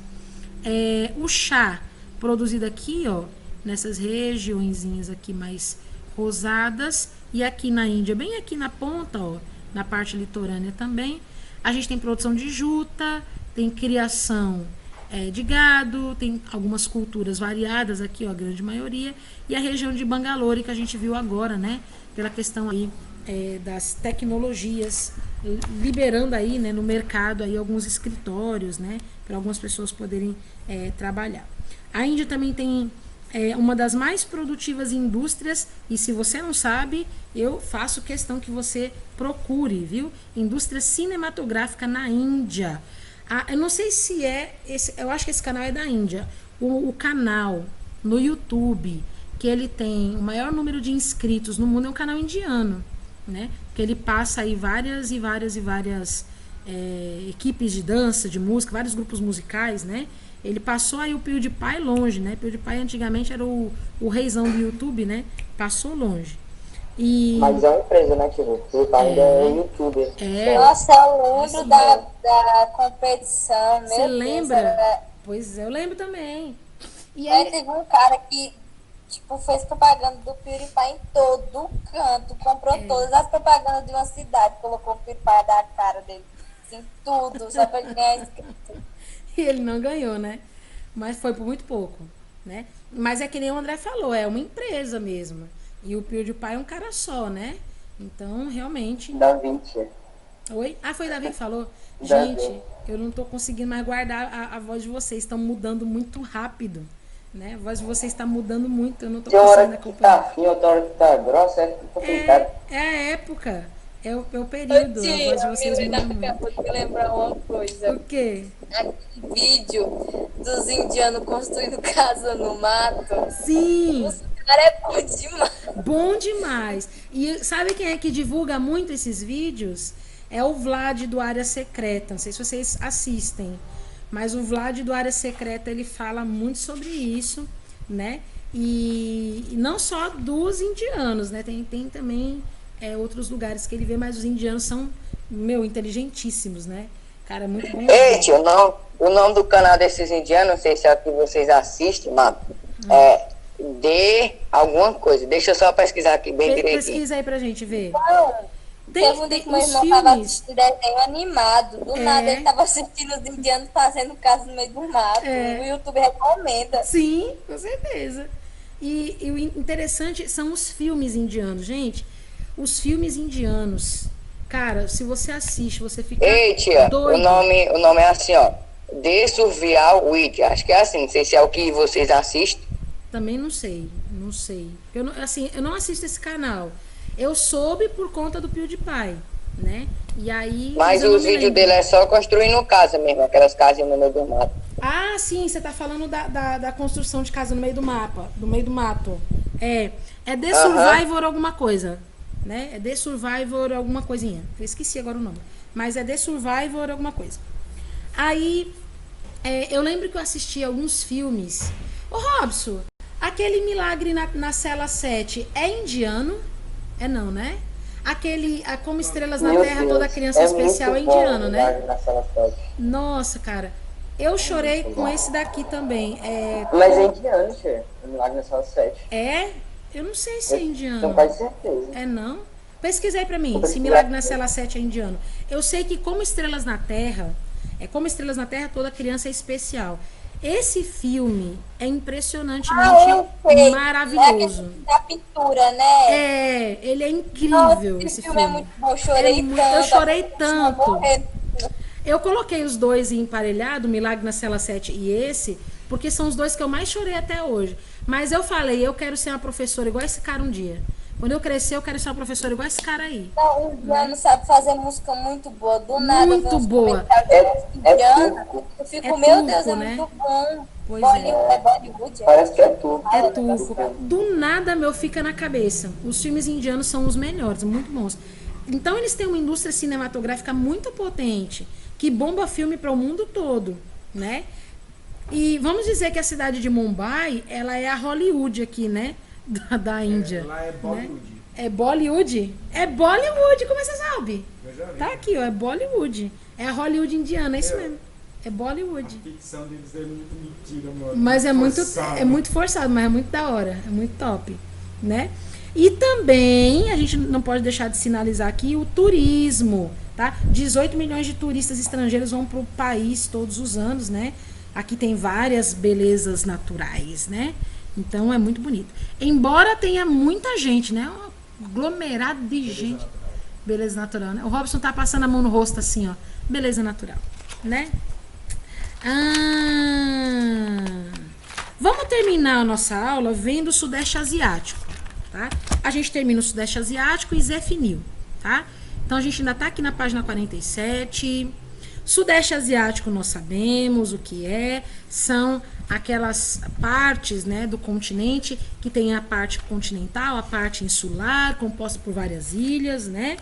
S1: O chá produzido aqui, ó, nessas regiõezinhas aqui mais rosadas, e aqui na Índia, bem aqui na ponta, ó, na parte litorânea também, a gente tem produção de juta, tem criação de gado, tem algumas culturas variadas aqui, ó, a grande maioria, e a região de Bangalore, que a gente viu agora, né, pela questão aí das tecnologias, liberando aí, né, no mercado aí alguns escritórios, né, para algumas pessoas poderem trabalhar. A Índia também tem uma das mais produtivas indústrias, e se você não sabe, eu faço questão que você procure, viu? Indústria cinematográfica na Índia. Eu não sei se eu acho que esse canal é da Índia. O canal no YouTube, que ele tem o maior número de inscritos no mundo, é um canal indiano, né? Que ele passa aí várias equipes de dança, de música, vários grupos musicais, né? Ele passou aí o PewDiePie longe, né? PewDiePie antigamente era o reizão do YouTube, né? Passou longe.
S3: Mas é uma empresa, né, Tiro? PewDiePie ainda é youtuber.
S2: Nossa, eu lembro da competição.
S1: Você lembra? Pois é, eu lembro também.
S2: E aí teve um cara que fez propaganda do PewDiePie em todo canto, comprou todas as propagandas de uma cidade, colocou o PewDiePie da cara dele, assim, tudo, só pra ele ganhar inscrito.
S1: E ele não ganhou, né? Mas foi por muito pouco, né? Mas é que nem o André falou, é uma empresa mesmo. E o PewDiePie é um cara só, né? Então, realmente...
S3: Da Vinci.
S1: Oi? Foi Davi que falou?
S3: Da
S1: Gente,
S3: Vinci.
S1: eu não tô conseguindo mais guardar a voz de vocês. Estão mudando muito rápido, né? A voz de vocês está mudando muito. Eu não tô conseguindo acompanhar.
S3: Tem hora que tá fina, outra hora que tá grossa, é complicado.
S1: É a época. É o período. A voz de vocês muda muito.
S2: Acabou de lembrar uma coisa.
S1: O quê?
S2: Aquele vídeo dos indianos construindo casa no mato.
S1: Sim.
S2: Os caras é bom demais.
S1: Bom demais. E sabe quem é que divulga muito esses vídeos? É o Vlad do Área Secreta. Não sei se vocês assistem. Mas o Vlad do Área Secreta, ele fala muito sobre isso, né? E não só dos indianos, né? Tem também... outros lugares que ele vê, mas os indianos são, inteligentíssimos, né? Cara, muito bom.
S4: Ei, tio, o nome do canal desses indianos, não sei se é o que vocês assistem, mano. D alguma coisa. Deixa eu só pesquisar aqui bem direitinho.
S1: Pesquisa aí pra gente ver.
S2: Não, teve um dia que meu irmão tava
S1: filmes.
S2: assistindo desenho animado. Do nada ele tava assistindo os indianos fazendo casa no meio do mato. O YouTube recomenda.
S1: Sim, com certeza. E o interessante são os filmes indianos, gente. Os filmes indianos, cara, se você assiste, você fica
S4: Ei, tia,
S1: doido.
S4: o nome é assim, ó. The Survival Week. Acho que é assim, não sei se é o que vocês assistem.
S1: Também não sei. Eu não assisto esse canal. Eu soube por conta do PewDiePie, né? E aí...
S4: Mas os vídeos dele é só construindo casa mesmo, aquelas casinhas no meio do mato.
S1: Ah, sim, você tá falando da construção de casa no meio do mato. É The Survivor alguma coisa, né? É The Survivor alguma coisinha. Eu esqueci agora o nome. Mas é The Survivor alguma coisa. Aí, eu lembro que eu assisti alguns filmes. Ô, Robson, aquele Milagre na Cela 7 é indiano? É não, né? Como Estrelas na Terra, Toda Criança Especial é indiano, né? Nossa, cara. Eu chorei com esse daqui também.
S3: Mas é indiano, tia. O Milagre na Cela 7.
S1: É? Eu não sei se é indiano.
S3: Tenho quase certeza.
S1: É não? Pesquisa aí pra mim, se Milagre na Cela 7 é indiano. Eu sei que Como Estrelas na Terra, Toda Criança é Especial. Esse filme é impressionantemente maravilhoso.
S2: É da pintura, né?
S1: Ele é incrível.
S2: Esse filme é muito bom. Eu chorei
S1: tanto. Eu coloquei os dois em emparelhado, Milagre na Cela 7 e esse, porque são os dois que eu mais chorei até hoje. Mas eu falei, eu quero ser uma professora igual esse cara um dia. Quando eu crescer, eu quero ser uma professora igual esse cara aí.
S2: Não, o indiano sabe fazer música muito boa. Do nada,
S1: muito boa.
S2: Eu fico, meu Deus, é muito bom.
S1: Pois
S2: é Bollywood.
S3: Parece que é turco.
S1: É turco. Do nada, fica na cabeça. Os filmes indianos são os melhores, muito bons. Então, eles têm uma indústria cinematográfica muito potente, que bomba filme para o mundo todo, né? E vamos dizer que a cidade de Mumbai, ela é a Hollywood aqui, né? Da Índia.
S6: Lá é Bollywood.
S1: Né? É Bollywood? É Bollywood, como você sabe? Tá aqui, ó, é Bollywood. É a Hollywood indiana, é isso mesmo. É Bollywood.
S6: A ficção deles é muito mentira, mano.
S1: Mas é muito forçado, mas é muito da hora, é muito top, né? E também, a gente não pode deixar de sinalizar aqui o turismo, tá? 18 milhões de turistas estrangeiros vão para o país todos os anos, né? Aqui tem várias belezas naturais, né? Então é muito bonito. Embora tenha muita gente, né? Um aglomerado de gente. Beleza natural, né? O Robson tá passando a mão no rosto assim, ó. Beleza natural, né? Vamos terminar a nossa aula vendo o Sudeste Asiático, tá? A gente termina o Sudeste Asiático e Zefinil, tá? Então a gente ainda tá aqui na página 47. Sudeste Asiático nós sabemos o que são aquelas partes, né, do continente que tem a parte continental, a parte insular, composta por várias ilhas, né?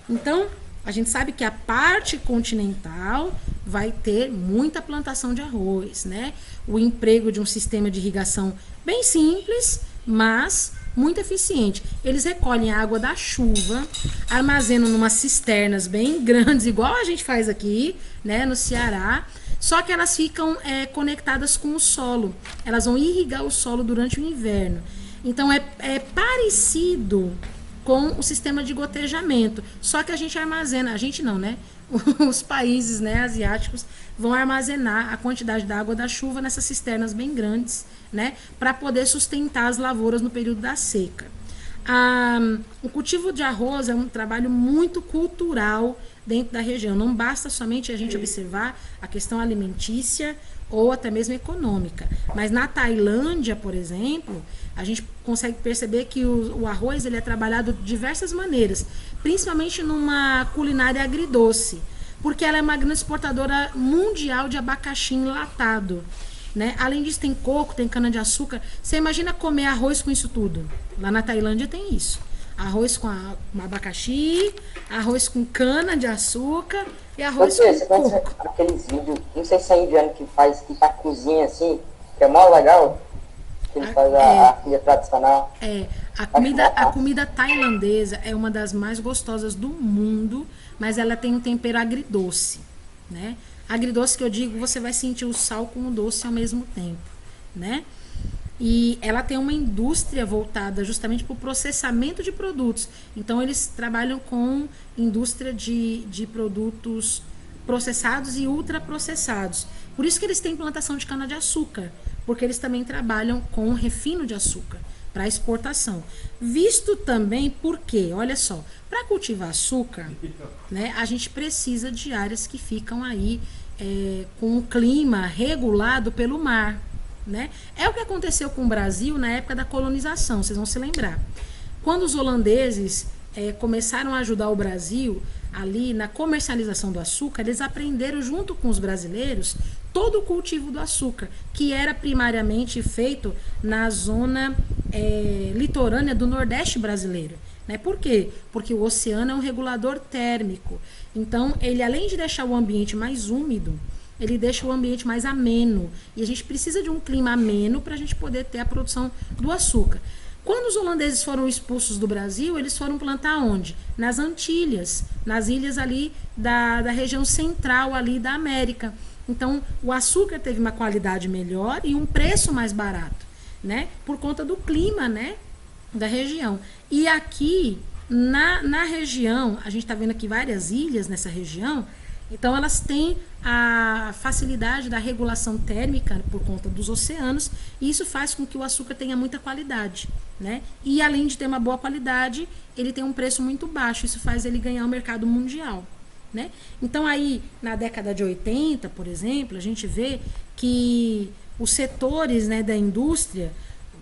S1: Então, a gente sabe que a parte continental vai ter muita plantação de arroz, né? O emprego de um sistema de irrigação bem simples, mas muito eficiente. Eles recolhem a água da chuva, armazenam numas cisternas bem grandes, igual a gente faz aqui, né, no Ceará, só que elas ficam conectadas com o solo. Elas vão irrigar o solo durante o inverno. Então, é parecido com o sistema de gotejamento, só que a gente armazena, a gente não, né? Os países, né, asiáticos vão armazenar a quantidade da água da chuva nessas cisternas bem grandes, né, para poder sustentar as lavouras no período da seca. O cultivo de arroz é um trabalho muito cultural dentro da região. Não basta somente a gente observar a questão alimentícia ou até mesmo econômica. Mas na Tailândia, por exemplo, a gente consegue perceber que o arroz ele é trabalhado de diversas maneiras, principalmente numa culinária agridoce, porque ela é uma grande exportadora mundial de abacaxi enlatado, né? Além disso, tem coco, tem cana-de-açúcar. Você imagina comer arroz com isso tudo? Lá na Tailândia tem isso. Arroz com abacaxi, arroz com cana-de-açúcar e arroz com coco.
S3: Aqueles vídeos, não sei se é indiano que faz, que tá cozinha assim, que é mó legal, que ele faz a comida tradicional.
S1: A comida tailandesa é uma das mais gostosas do mundo, mas ela tem um tempero agridoce, né? Agridoce que eu digo, você vai sentir o sal com o doce ao mesmo tempo, né? E ela tem uma indústria voltada justamente para o processamento de produtos. Então, eles trabalham com indústria de produtos processados e ultraprocessados. Por isso que eles têm plantação de cana-de-açúcar, porque eles também trabalham com refino de açúcar para exportação. Visto também porque, olha só, para cultivar açúcar, né, a gente precisa de áreas que ficam aí com um clima regulado pelo mar. Né? É o que aconteceu com o Brasil na época da colonização, vocês vão se lembrar. Quando os holandeses começaram a ajudar o Brasil ali na comercialização do açúcar, eles aprenderam junto com os brasileiros todo o cultivo do açúcar, que era primariamente feito na zona litorânea do Nordeste brasileiro. Né? Por quê? Porque o oceano é um regulador térmico. Então, ele além de deixar o ambiente mais úmido, ele deixa o ambiente mais ameno. E a gente precisa de um clima ameno para a gente poder ter a produção do açúcar. Quando os holandeses foram expulsos do Brasil, eles foram plantar onde? Nas Antilhas, nas ilhas ali da região central ali da América. Então, o açúcar teve uma qualidade melhor e um preço mais barato, né? Por conta do clima, né? Da região. E aqui, na região, a gente está vendo aqui várias ilhas nessa região. Então, elas têm a facilidade da regulação térmica por conta dos oceanos, e isso faz com que o açúcar tenha muita qualidade, né? E além de ter uma boa qualidade, ele tem um preço muito baixo, isso faz ele ganhar o mercado mundial, né? Então, aí, na década de 80, por exemplo, a gente vê que os setores, né, da indústria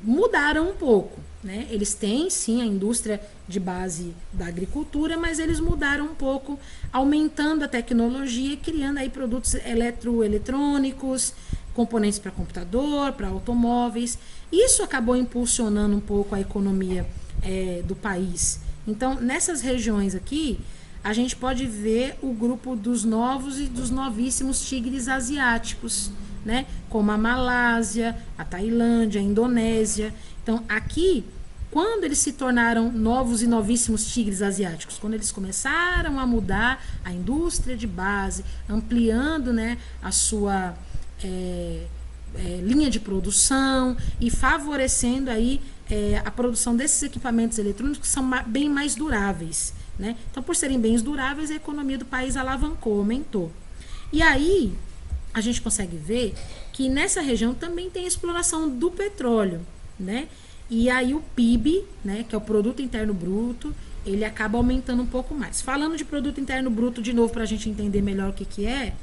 S1: mudaram um pouco, né? Eles têm, sim, a indústria de base da agricultura, mas eles mudaram um pouco, aumentando a tecnologia e criando aí produtos eletrônicos, componentes para computador, para automóveis. Isso acabou impulsionando um pouco a economia do país. Então, nessas regiões aqui, a gente pode ver o grupo dos novos e dos novíssimos tigres asiáticos, né? Como a Malásia, a Tailândia, a Indonésia. Então, aqui, quando eles se tornaram novos e novíssimos tigres asiáticos? Quando eles começaram a mudar a indústria de base, ampliando, né, a sua linha de produção e favorecendo aí a produção desses equipamentos eletrônicos que são bem mais duráveis, né? Então, por serem bens duráveis, a economia do país alavancou, aumentou. E aí, a gente consegue ver que nessa região também tem a exploração do petróleo, né? E aí o PIB, né, que é o Produto Interno Bruto, ele acaba aumentando um pouco mais. Falando de Produto Interno Bruto, de novo, para a gente entender melhor o que é,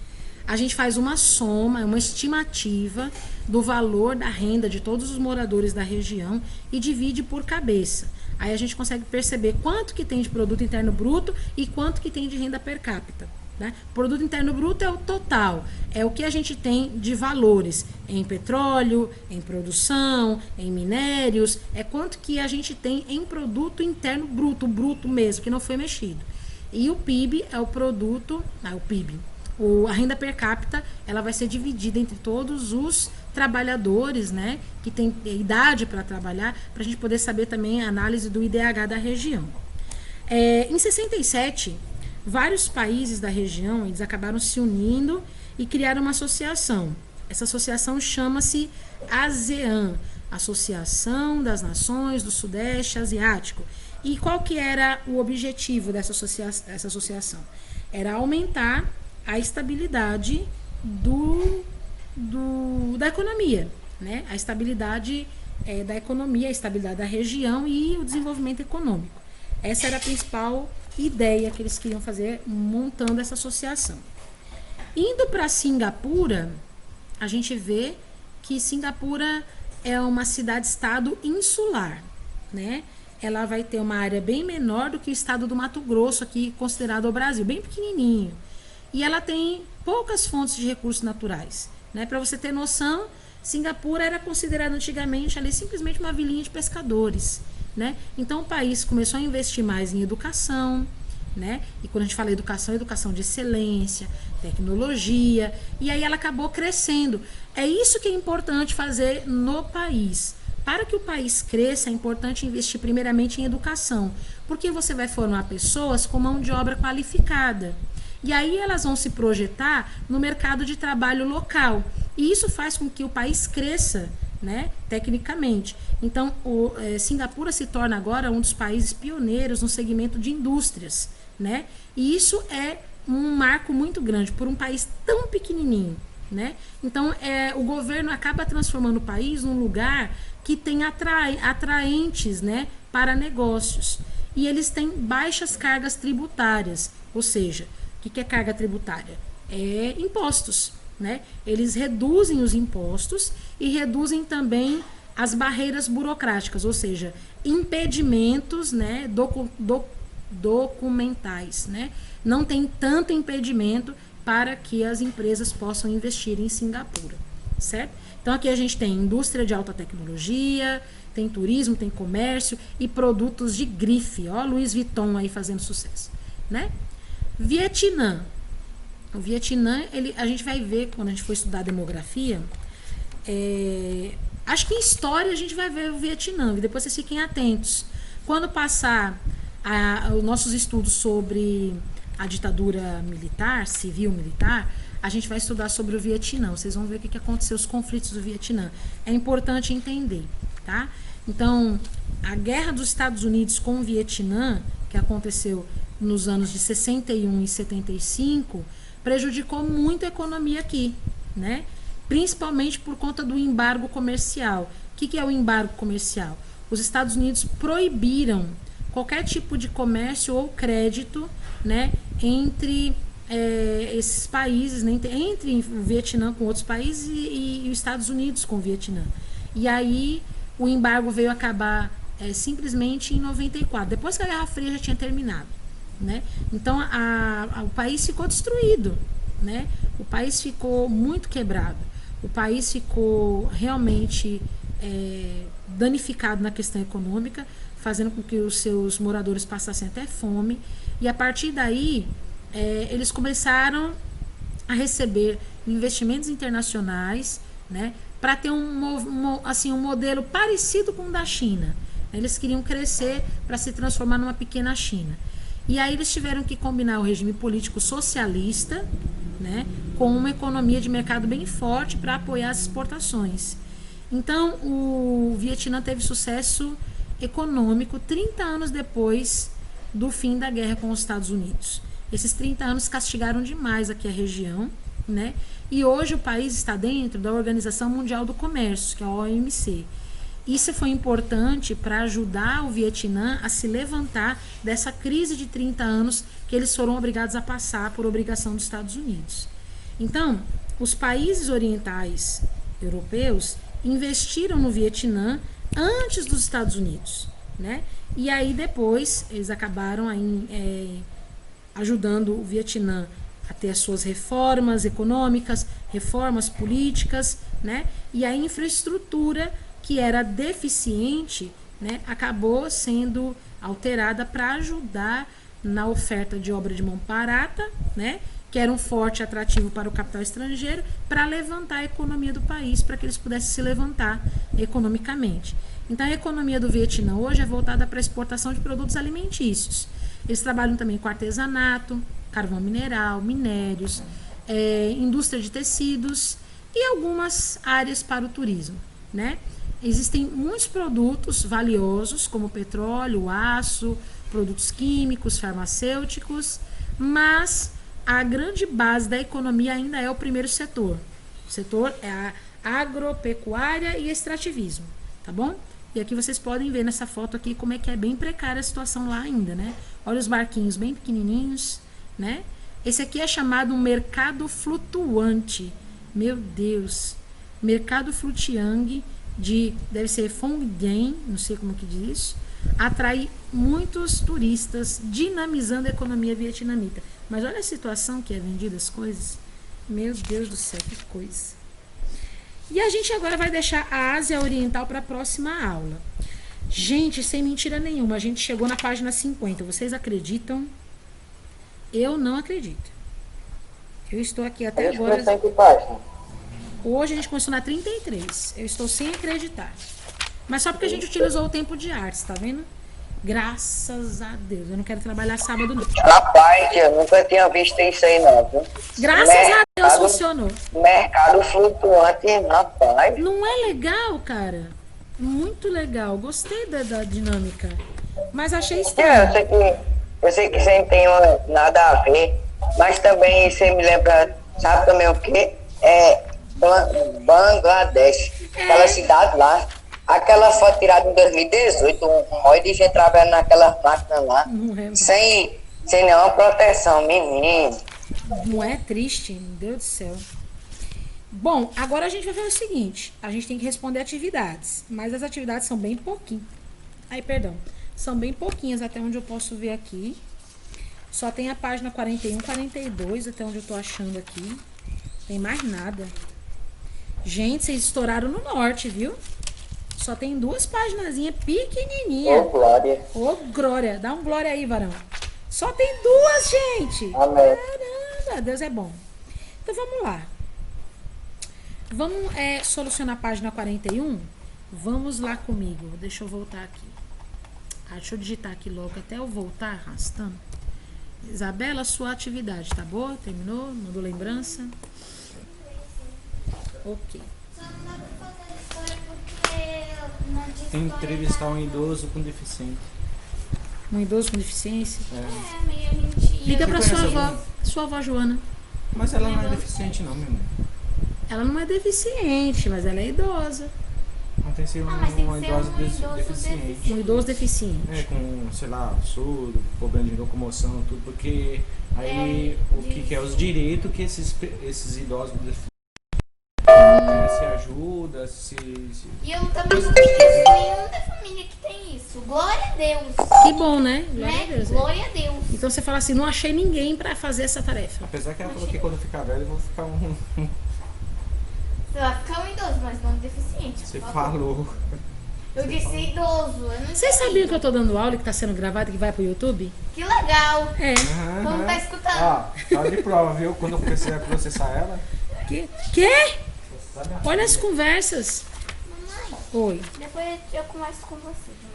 S1: a gente faz uma soma, uma estimativa do valor da renda de todos os moradores da região e divide por cabeça. Aí a gente consegue perceber quanto que tem de Produto Interno Bruto e quanto que tem de renda per capita. Né? Produto Interno Bruto é o total, é o que a gente tem de valores em petróleo, em produção, em minérios, é quanto que a gente tem em Produto Interno Bruto, bruto mesmo, que não foi mexido. E o PIB é o produto, o PIB, a renda per capita, ela vai ser dividida entre todos os trabalhadores, né, que tem idade para trabalhar, para a gente poder saber também a análise do IDH da região. Em 67, vários países da região, eles acabaram se unindo e criaram uma associação. Essa associação chama-se ASEAN, Associação das Nações do Sudeste Asiático. E qual que era o objetivo dessa associação? Era aumentar a estabilidade da economia, né? A estabilidade da economia, a estabilidade da região e o desenvolvimento econômico. Essa era a principal ideia que eles queriam fazer montando essa associação. Indo para Singapura, a gente vê que Singapura é uma cidade-estado insular, né? Ela vai ter uma área bem menor do que o estado do Mato Grosso, aqui considerado o Brasil, bem pequenininho. E ela tem poucas fontes de recursos naturais, né? Para você ter noção, Singapura era considerada antigamente ali simplesmente uma vilinha de pescadores, né? Então o país começou a investir mais em educação, né? E quando a gente fala educação, educação de excelência, tecnologia, e aí ela acabou crescendo. É isso que é importante fazer no país. Para que o país cresça, é importante investir primeiramente em educação, porque você vai formar pessoas com mão de obra qualificada. E aí elas vão se projetar no mercado de trabalho local. E isso faz com que o país cresça, né, tecnicamente. Então, Singapura se torna agora um dos países pioneiros no segmento de indústrias, né? E isso é um marco muito grande por um país tão pequenininho, né? Então, o governo acaba transformando o país num lugar que tem atraentes, né, para negócios. E eles têm baixas cargas tributárias, ou seja, o que é carga tributária? É impostos, né? Eles reduzem os impostos e reduzem também as barreiras burocráticas, ou seja, impedimentos, né, documentais, né? Não tem tanto impedimento para que as empresas possam investir em Singapura, certo? Então aqui a gente tem indústria de alta tecnologia, tem turismo, tem comércio e produtos de grife. Ó, Louis Vuitton aí fazendo sucesso, né? Vietnã. O Vietnã, a gente vai ver quando a gente for estudar demografia. Acho que em história a gente vai ver o Vietnã, e depois vocês fiquem atentos. Quando passar os nossos estudos sobre a ditadura militar, civil-militar, a gente vai estudar sobre o Vietnã. Vocês vão ver o que aconteceu, os conflitos do Vietnã. É importante entender, tá? Então, a guerra dos Estados Unidos com o Vietnã, que aconteceu nos anos de 61 e 75, prejudicou muito a economia aqui, né? Principalmente por conta do embargo comercial. O que é o embargo comercial? Os Estados Unidos proibiram qualquer tipo de comércio ou crédito, né, entre esses países, né, entre o Vietnã com outros países e os Estados Unidos com o Vietnã. E aí o embargo veio acabar simplesmente em 94, depois que a Guerra Fria já tinha terminado, né? Então o país ficou destruído, né? O país ficou muito quebrado, o país ficou realmente danificado na questão econômica, fazendo com que os seus moradores passassem até fome. E a partir daí, eles começaram a receber investimentos internacionais, né, para ter um modelo parecido com o da China. Eles queriam crescer para se transformar numa pequena China. E aí eles tiveram que combinar o regime político socialista, né, com uma economia de mercado bem forte para apoiar as exportações. Então, o Vietnã teve sucesso econômico 30 anos depois do fim da guerra com os Estados Unidos. Esses 30 anos castigaram demais aqui a região, né? E hoje o país está dentro da Organização Mundial do Comércio, que é a OMC. Isso foi importante para ajudar o Vietnã a se levantar dessa crise de 30 anos que eles foram obrigados a passar por obrigação dos Estados Unidos. Então, os países orientais europeus investiram no Vietnã antes dos Estados Unidos, né? E aí depois eles acabaram aí, ajudando o Vietnã a ter as suas reformas econômicas, reformas políticas, né? E a infraestrutura que era deficiente, né, acabou sendo alterada para ajudar na oferta de obra de mão barata, né, que era um forte atrativo para o capital estrangeiro, para levantar a economia do país, para que eles pudessem se levantar economicamente. Então, a economia do Vietnã hoje é voltada para a exportação de produtos alimentícios. Eles trabalham também com artesanato, carvão mineral, minérios, indústria de tecidos e algumas áreas para o turismo, né? Existem muitos produtos valiosos, como petróleo, aço, produtos químicos, farmacêuticos, mas a grande base da economia ainda é o primeiro setor. O setor é a agropecuária e extrativismo, tá bom? E aqui vocês podem ver nessa foto aqui como é que é bem precária a situação lá ainda, né? Olha os barquinhos bem pequenininhos, né? Esse aqui é chamado um mercado flutuante. Meu Deus! Mercado flutuante deve ser Phong Dien, não sei como que diz, atrai muitos turistas, dinamizando a economia vietnamita. Mas olha a situação que é vendida as coisas. Meu Deus do céu, que coisa. E a gente agora vai deixar a Ásia Oriental para a próxima aula. Gente, sem mentira nenhuma, a gente chegou na página 50. Vocês acreditam? Eu não acredito. Eu estou aqui até agora.
S3: Em que página?
S1: Hoje a gente começou na 33. Eu estou sem acreditar. Mas só porque a gente utilizou o tempo de artes, tá vendo? Graças a Deus. Eu não quero trabalhar sábado, não.
S4: Rapaz, eu nunca tinha visto isso aí, não, viu?
S1: Graças a Deus funcionou.
S4: Mercado flutuante, rapaz.
S1: Não é legal, cara? Muito legal. Gostei da dinâmica. Mas achei estranho.
S4: Eu sei que isso aí não tem nada a ver, mas também você me lembra, sabe também o quê? Bangladesh, aquela cidade lá. Aquela foto tirada em 2018, um monte de gente trabalhando naquela máquina lá, sem nenhuma proteção, menino.
S1: Não é triste? Meu Deus do céu. Bom, agora a gente vai fazer o seguinte. A gente tem que responder atividades. Mas as atividades são bem pouquinhas. São bem pouquinhas até onde eu posso ver aqui. Só tem a página 41, 42, até onde eu tô achando aqui. Tem mais nada. Gente, vocês estouraram no norte, viu? Só tem 2 paginazinhas pequenininhas.
S3: Ô, Glória.
S1: Ô, Glória. Dá um glória aí, varão. Só tem 2, gente.
S3: Amém.
S1: Caramba, Deus é bom. Então, vamos lá. Vamos solucionar a página 41? Vamos lá comigo. Deixa eu voltar aqui. Deixa eu digitar aqui logo até eu voltar arrastando. Isabela, sua atividade, tá boa? Terminou? Mandou lembrança? Ok.
S6: Tem que entrevistar um idoso com deficiente.
S1: Um idoso com deficiência?
S7: Meio mentira.
S1: Liga pra
S6: Você
S1: sua
S6: conhece
S1: avó. Sua avó Joana.
S6: Mas ela não é deficiente não, meu irmão.
S1: Ela não é deficiente, mas ela é idosa.
S6: Não tem que ser
S7: mas tem que
S6: uma
S7: ser
S6: idosa
S7: um idoso
S6: deficiente.
S1: Um idoso deficiente.
S6: Com, sei lá, surdo, problema de locomoção, tudo, porque aí o que é os direitos que esses idosos deficientes se ajuda,
S7: E eu também não conheço nenhum da família que tem isso. Glória a Deus.
S1: Que bom, né? Glória a Deus.
S7: Glória a Deus.
S1: Então você fala assim, não achei ninguém pra fazer essa tarefa.
S6: Apesar que ela falou que quando eu ficar velho eu vou ficar um...
S7: Você vai ficar um idoso, mas não um deficiente.
S6: Você falou.
S7: Eu disse idoso. Eu não
S1: Vocês
S7: entendi.
S1: sabiam que eu tô dando aula e que tá sendo gravado e que vai pro YouTube?
S7: Que legal.
S1: É.
S7: Vamos tá escutando.
S6: Ó, tá de prova, viu? Quando eu comecei a processar ela.
S1: Quê? Olha as conversas.
S7: Mamãe,
S1: Oi.
S7: depois eu converso com você de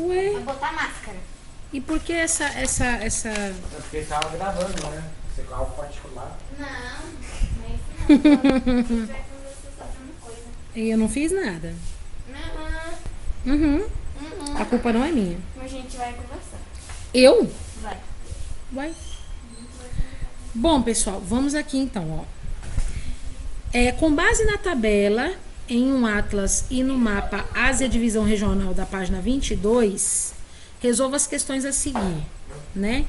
S7: novo.
S1: Ué.
S7: Vai botar máscara.
S1: E por que essa...
S6: É porque tava gravando, né? Você com algo particular.
S7: Não, não é isso não. Se tiver com você fazendo coisa.
S1: E eu não fiz nada.
S7: Não,
S1: Uhum. A culpa não é minha.
S7: a gente vai conversar.
S1: Eu?
S7: Vai.
S1: Vai. Bom, pessoal, vamos aqui então, ó. Com base na tabela, em um atlas e no mapa Ásia Divisão Regional da página 22, resolva as questões a seguir, né?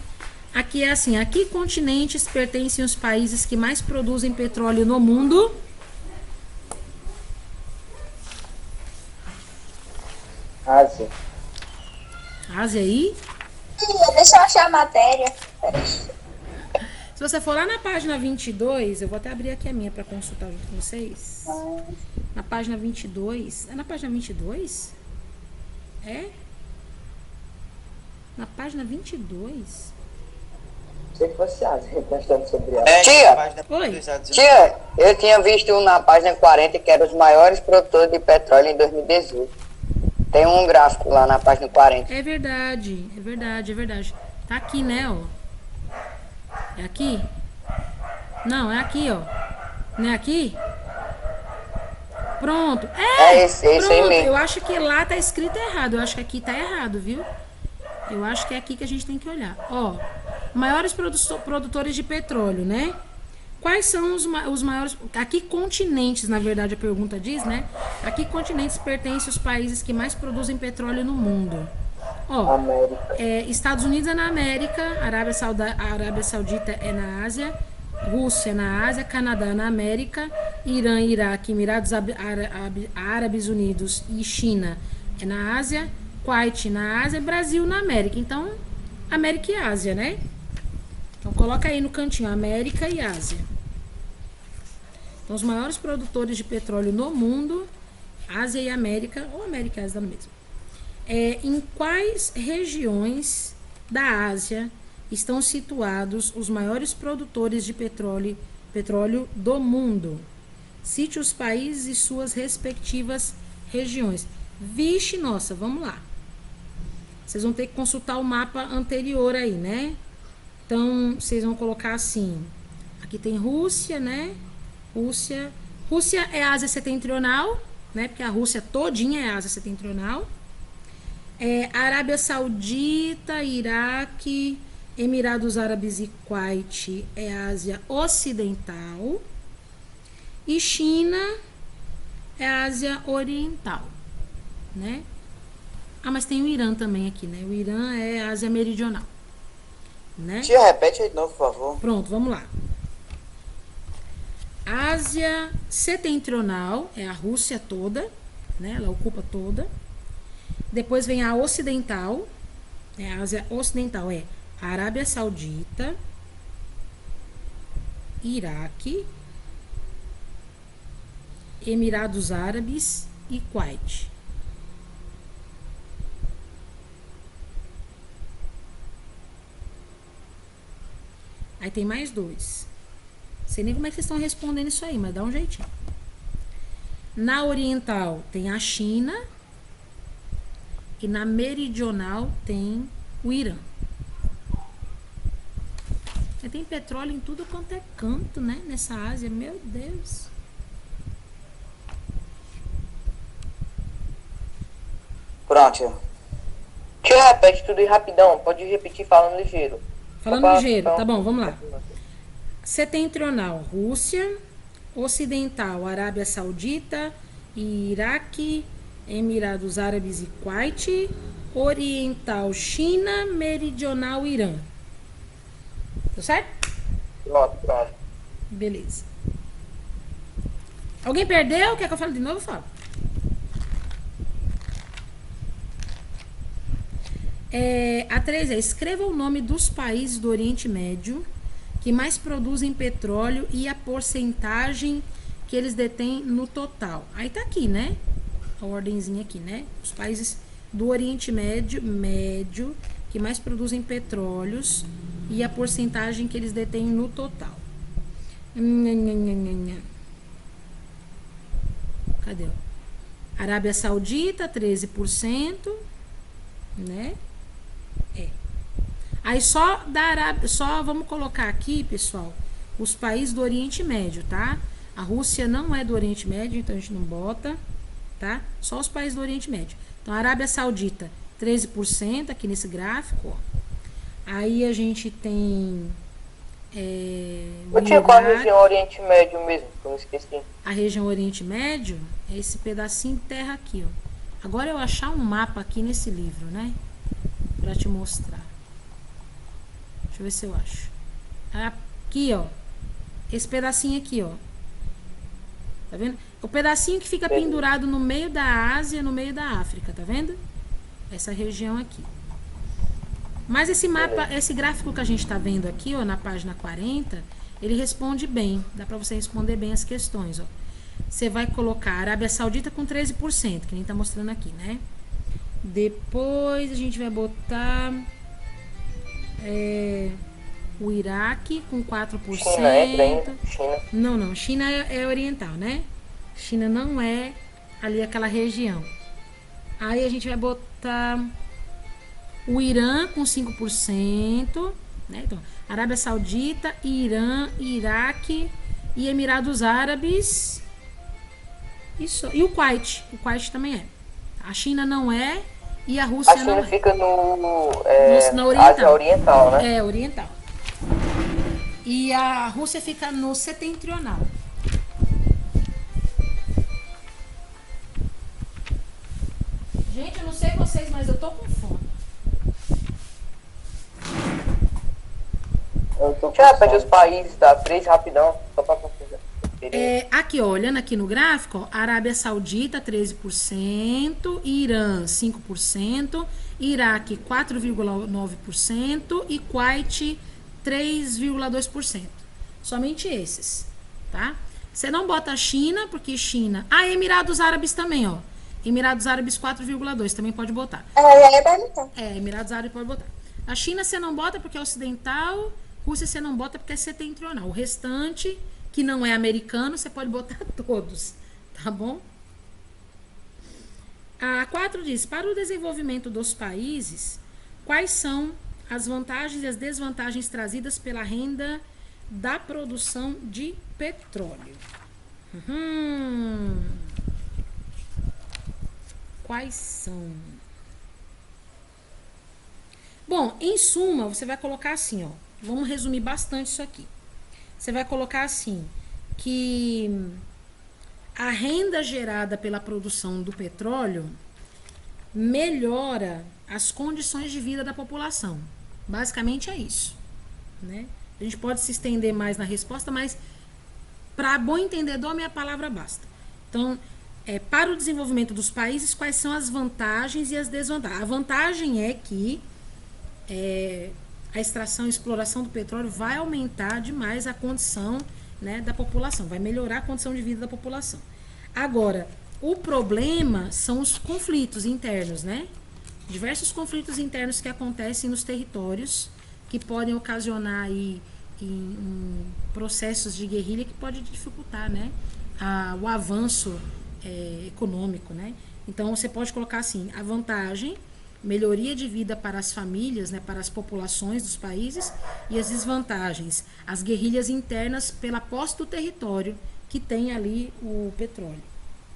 S1: Aqui é assim, a que continentes pertencem os países que mais produzem petróleo no mundo?
S3: Ásia.
S1: Ásia aí?
S2: Deixa eu achar a matéria.
S1: Se você for lá na página 22, eu vou até abrir aqui a minha para consultar junto com vocês. Na página 22. É na página 22? É? Na página 22?
S3: Se fosse Ásia, testando sobre ela.
S1: Oi.
S4: Tia, eu tinha visto na página 40 que eram os maiores produtores de petróleo em 2018. Tem um gráfico lá na página 40.
S1: É verdade, é verdade, é verdade. Tá aqui, né, ó. É aqui? Não, é aqui, ó. Não é aqui? Pronto.
S4: É esse aí mesmo.
S1: Eu acho que lá tá escrito errado. Eu acho que aqui tá errado, viu? Eu acho que é aqui que a gente tem que olhar. Ó, maiores produtores de petróleo, né? Quais são os maiores... A que continentes, na verdade, a pergunta diz, né? A que continentes pertencem os países que mais produzem petróleo no mundo? Ó, Estados Unidos é na América, Arábia Saudita é na Ásia, Rússia é na Ásia, Canadá é na América, Irã, Iraque, Emirados Árabes Unidos e China é na Ásia, Kuwait na Ásia, Brasil na América. Então, América e Ásia, né? Então, coloca aí no cantinho, América e Ásia. Então, os maiores produtores de petróleo no mundo, Ásia e América, ou América e Ásia, dá no mesmo. Em quais regiões da Ásia estão situados os maiores produtores de petróleo do mundo? Cite os países e suas respectivas regiões. Vixe, nossa, vamos lá. Vocês vão ter que consultar o mapa anterior aí, né? Então, vocês vão colocar assim. Aqui tem Rússia, né? Rússia é a Ásia Setentrional, né? Porque a Rússia todinha é a Ásia Setentrional. Arábia Saudita, Iraque, Emirados Árabes e Kuwait é a Ásia Ocidental. E China é a Ásia Oriental, né? Ah, mas tem o Irã também aqui, né? O Irã é a Ásia Meridional, né?
S5: Tia, repete aí de novo, por favor.
S1: Pronto, vamos lá. Ásia Setentrional é a Rússia toda, né? Ela ocupa toda. Depois vem a Ocidental, né? A Ásia Ocidental é a Arábia Saudita, Iraque, Emirados Árabes e Kuwait. Aí tem mais dois. Não sei nem como é que vocês estão respondendo isso aí, mas dá um jeitinho. Na oriental tem a China. E na meridional tem o Irã. Tem petróleo em tudo quanto é canto, né? Nessa Ásia, meu Deus.
S5: Pronto.
S8: Tia, repete tudo aí rapidão. Pode repetir falando ligeiro.
S1: Falando ligeiro, tá bom, vamos lá. Setentrional, Rússia. Ocidental, Arábia Saudita e Iraque, Emirados Árabes e Kuwait. Oriental, China. Meridional, Irã. Tá certo?
S8: Pronto.
S1: Beleza. Alguém perdeu? Quer que eu fale de novo? Eu falo. A 3 é: escreva o nome dos países do Oriente Médio que mais produzem petróleo e a porcentagem que eles detêm no total. Aí tá aqui, né? A ordenzinha aqui, né? Os países do Oriente Médio que mais produzem petróleos e a porcentagem que eles detêm no total. Cadê? Arábia Saudita, 13%, né? Aí só da Arábia, só vamos colocar aqui, pessoal, os países do Oriente Médio, tá? A Rússia não é do Oriente Médio, então a gente não bota, tá? Só os países do Oriente Médio. Então, a Arábia Saudita, 13% aqui nesse gráfico, ó. Aí a gente tem...
S8: Eu tinha qual a região Oriente Médio mesmo, que eu esqueci.
S1: A região Oriente Médio é esse pedacinho de terra aqui, ó. Agora eu achar um mapa aqui nesse livro, né? Pra te mostrar. Deixa eu ver se eu acho. Aqui, ó. Esse pedacinho aqui, ó. Tá vendo? O pedacinho que fica pendurado no meio da Ásia, no meio da África, tá vendo? Essa região aqui. Mas esse mapa, esse gráfico que a gente tá vendo aqui, ó, na página 40, ele responde bem. Dá pra você responder bem as questões, ó. Você vai colocar a Arábia Saudita com 13%, que nem tá mostrando aqui, né? Depois a gente vai botar o Iraque com 4%.
S8: China.
S1: Não. China é oriental, né? China não é ali aquela região. Aí a gente vai botar o Irã com 5%, né? Então, Arábia Saudita, Irã, Iraque e Emirados Árabes. Isso. E o Kuwait. O Kuwait também é. A China não é e a Rússia não é.
S8: A China fica
S1: na oriental.
S8: Ásia Oriental, né?
S1: É, oriental. E a Rússia fica no setentrional. Gente, eu não sei vocês, mas eu tô com fome.
S8: Deixa eu repetir os países, tá? 3 rapidão, só pra confusão.
S1: Aqui, ó, olhando aqui no gráfico, ó, Arábia Saudita 13%, Irã 5%, Iraque 4,9% e Kuwait 3,2%. Somente esses, tá? Você não bota a China, porque China... Emirados Árabes também, ó. Emirados Árabes 4,2%, também pode botar. Emirados Árabes pode botar. A China você não bota porque é ocidental, Rússia você não bota porque é setentrional. O restante, que não é americano, você pode botar todos, tá bom? A 4 diz: para o desenvolvimento dos países, quais são as vantagens e as desvantagens trazidas pela renda da produção de petróleo? Quais são? Bom, em suma, você vai colocar assim, ó. Vamos resumir bastante isso aqui. Você vai colocar assim, que a renda gerada pela produção do petróleo melhora as condições de vida da população. Basicamente é isso, né? A gente pode se estender mais na resposta, mas para bom entendedor, minha palavra basta. Então, para o desenvolvimento dos países, quais são as vantagens e as desvantagens? A vantagem é que a extração e exploração do petróleo vai aumentar demais a condição, né, da população, vai melhorar a condição de vida da população. Agora, o problema são os conflitos internos, né? Diversos conflitos internos que acontecem nos territórios, que podem ocasionar aí em processos de guerrilha que pode dificultar, né, o avanço econômico, né? Então você pode colocar assim, a vantagem, melhoria de vida para as famílias, né, para as populações dos países, e as desvantagens, as guerrilhas internas pela posse do território que tem ali o petróleo,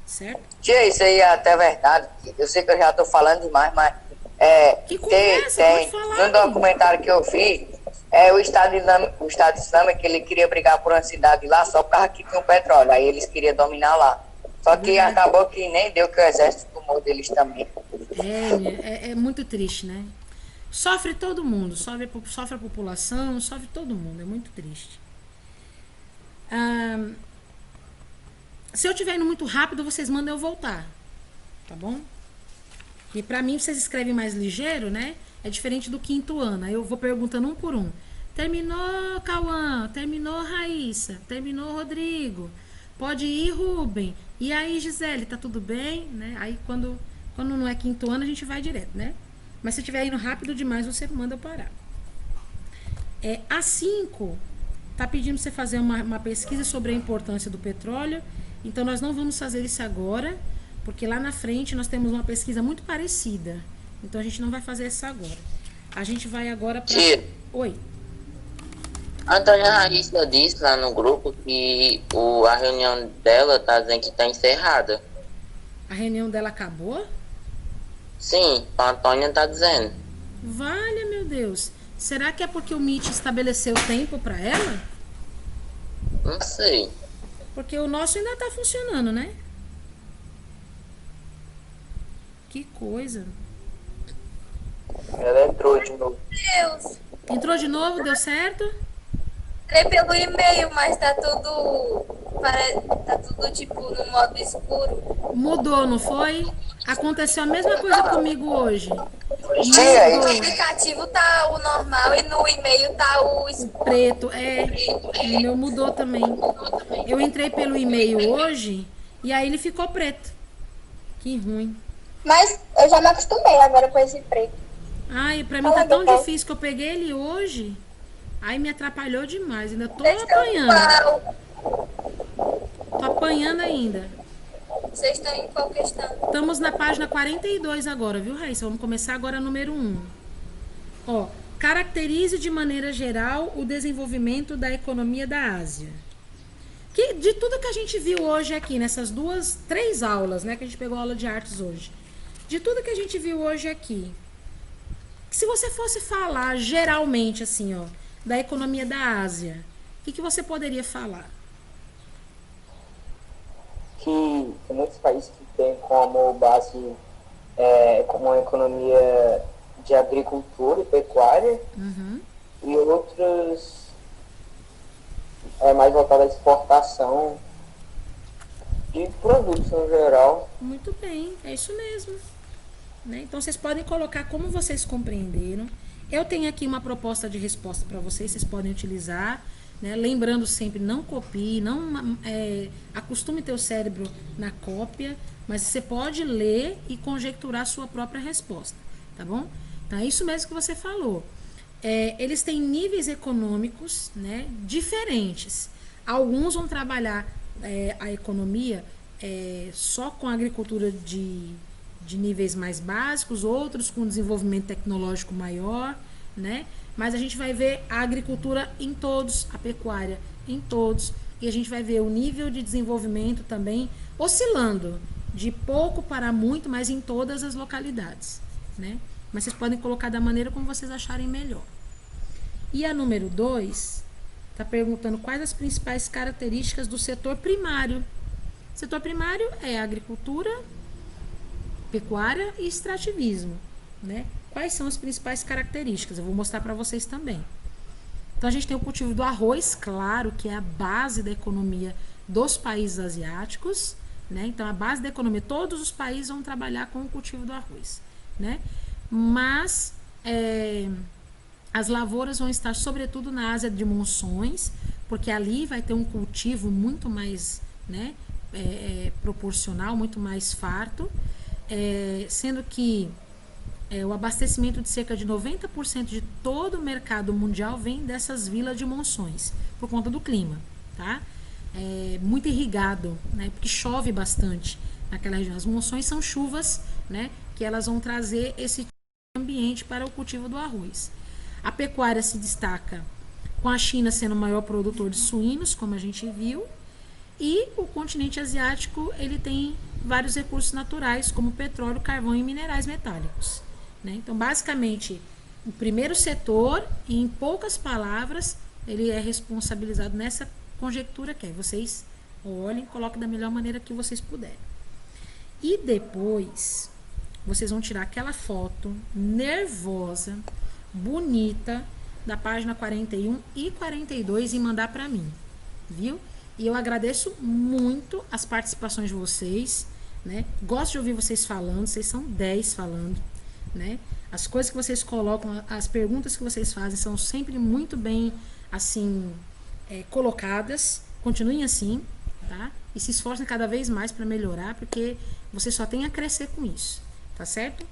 S1: certo?
S4: Tia, isso aí é até verdade. Eu sei que eu já estou falando demais, mas
S1: que conversa,
S4: tem
S1: pode falar,
S4: no documentário que eu vi, o Estado Islâmico, ele queria brigar por uma cidade lá só por causa que tinha um petróleo, aí eles queriam dominar lá. Só que acabou que nem deu, que o exército tomou deles também.
S1: É muito triste, né? Sofre todo mundo, sofre a população, sofre todo mundo, é muito triste. Se eu estiver indo muito rápido, vocês mandam eu voltar, tá bom? E pra mim, vocês escrevem mais ligeiro, né? É diferente do quinto ano, aí eu vou perguntando um por um. Terminou, Cauã? Terminou, Raíssa? Terminou, Rodrigo? Pode ir, Rubem? E aí, Gisele, tá tudo bem? Né? Aí, quando não é quinto ano, a gente vai direto, né? Mas se estiver indo rápido demais, você manda eu parar. A 5 tá pedindo você fazer uma pesquisa sobre a importância do petróleo. Então, nós não vamos fazer isso agora, porque lá na frente nós temos uma pesquisa muito parecida. Então, a gente não vai fazer essa agora. A gente vai agora para... Oi.
S9: A Antônia Raíssa disse lá no grupo que a reunião dela tá dizendo que tá encerrada.
S1: A reunião dela acabou?
S9: Sim, a Antônia tá dizendo.
S1: Valha, meu Deus. Será que é porque o Meet estabeleceu tempo para ela?
S9: Não sei.
S1: Porque o nosso ainda tá funcionando, né? Que coisa.
S8: Ela entrou de novo.
S2: Deus.
S1: Entrou de novo? Deu certo?
S2: Entrei pelo e-mail, mas tá tudo tipo no modo escuro.
S1: Mudou, não foi? Aconteceu a mesma coisa comigo hoje.
S2: No aplicativo tá o normal e no e-mail tá o escuro.
S1: Preto, o meu mudou também. Eu entrei pelo e-mail hoje e aí ele ficou preto. Que ruim.
S2: Mas eu já me acostumei agora com esse preto.
S1: Ai, pra mim tá tão difícil que eu peguei ele hoje. Aí me atrapalhou demais. Ainda tô apanhando. Tô apanhando ainda.
S2: Vocês estão em qual questão?
S1: Estamos na página 42 agora, viu, Raíssa? Vamos começar agora número 1. Ó, caracterize de maneira geral o desenvolvimento da economia da Ásia. Que, de tudo que a gente viu hoje aqui, nessas 3 aulas, né? Que a gente pegou aula de artes hoje. De tudo que a gente viu hoje aqui. Se você fosse falar geralmente, assim, ó, da economia da Ásia, o que você poderia falar?
S3: Que tem muitos países que têm como base como uma economia de agricultura e pecuária, e outros mais voltados à exportação de produtos no geral.
S1: Muito bem, é isso mesmo. Né? Então, vocês podem colocar como vocês compreenderam. Eu tenho aqui uma proposta de resposta para vocês podem utilizar. Né? Lembrando sempre, não copie, não acostume teu cérebro na cópia, mas você pode ler e conjecturar a sua própria resposta, tá bom? Então, é isso mesmo que você falou. Eles têm níveis econômicos, né, diferentes. Alguns vão trabalhar a economia só com a agricultura de de níveis mais básicos, outros com desenvolvimento tecnológico maior, né? Mas a gente vai ver a agricultura em todos, a pecuária em todos, e a gente vai ver o nível de desenvolvimento também oscilando de pouco para muito, mas em todas as localidades, né? Mas vocês podem colocar da maneira como vocês acharem melhor. E a número 2 está perguntando quais as principais características do setor primário. O setor primário é agricultura, pecuária e extrativismo, né? Quais são as principais características? Eu vou mostrar para vocês também. Então, a gente tem o cultivo do arroz, claro, que é a base da economia dos países asiáticos, né? Então, a base da economia, todos os países vão trabalhar com o cultivo do arroz, né? Mas, as lavouras vão estar, sobretudo, na Ásia de monções, porque ali vai ter um cultivo muito mais, né, proporcional, muito mais farto, sendo que o abastecimento de cerca de 90% de todo o mercado mundial vem dessas vilas de monções, por conta do clima, tá? Muito irrigado, né? Porque chove bastante naquela região. As monções são chuvas, né? Que elas vão trazer esse ambiente para o cultivo do arroz. A pecuária se destaca com a China sendo o maior produtor de suínos, como a gente viu, e o continente asiático ele tem vários recursos naturais, como petróleo, carvão e minerais metálicos, né? Então, basicamente, o primeiro setor, em poucas palavras, ele é responsabilizado nessa conjectura que é. Vocês olhem, coloquem da melhor maneira que vocês puderem. E depois, vocês vão tirar aquela foto nervosa, bonita, da página 41 e 42 e mandar para mim, viu? E eu agradeço muito as participações de vocês, né? Gosto de ouvir vocês falando, vocês são 10 falando, né? As coisas que vocês colocam, as perguntas que vocês fazem são sempre muito bem, assim, colocadas. Continuem assim, tá? E se esforcem cada vez mais para melhorar, porque você só tem a crescer com isso, tá certo?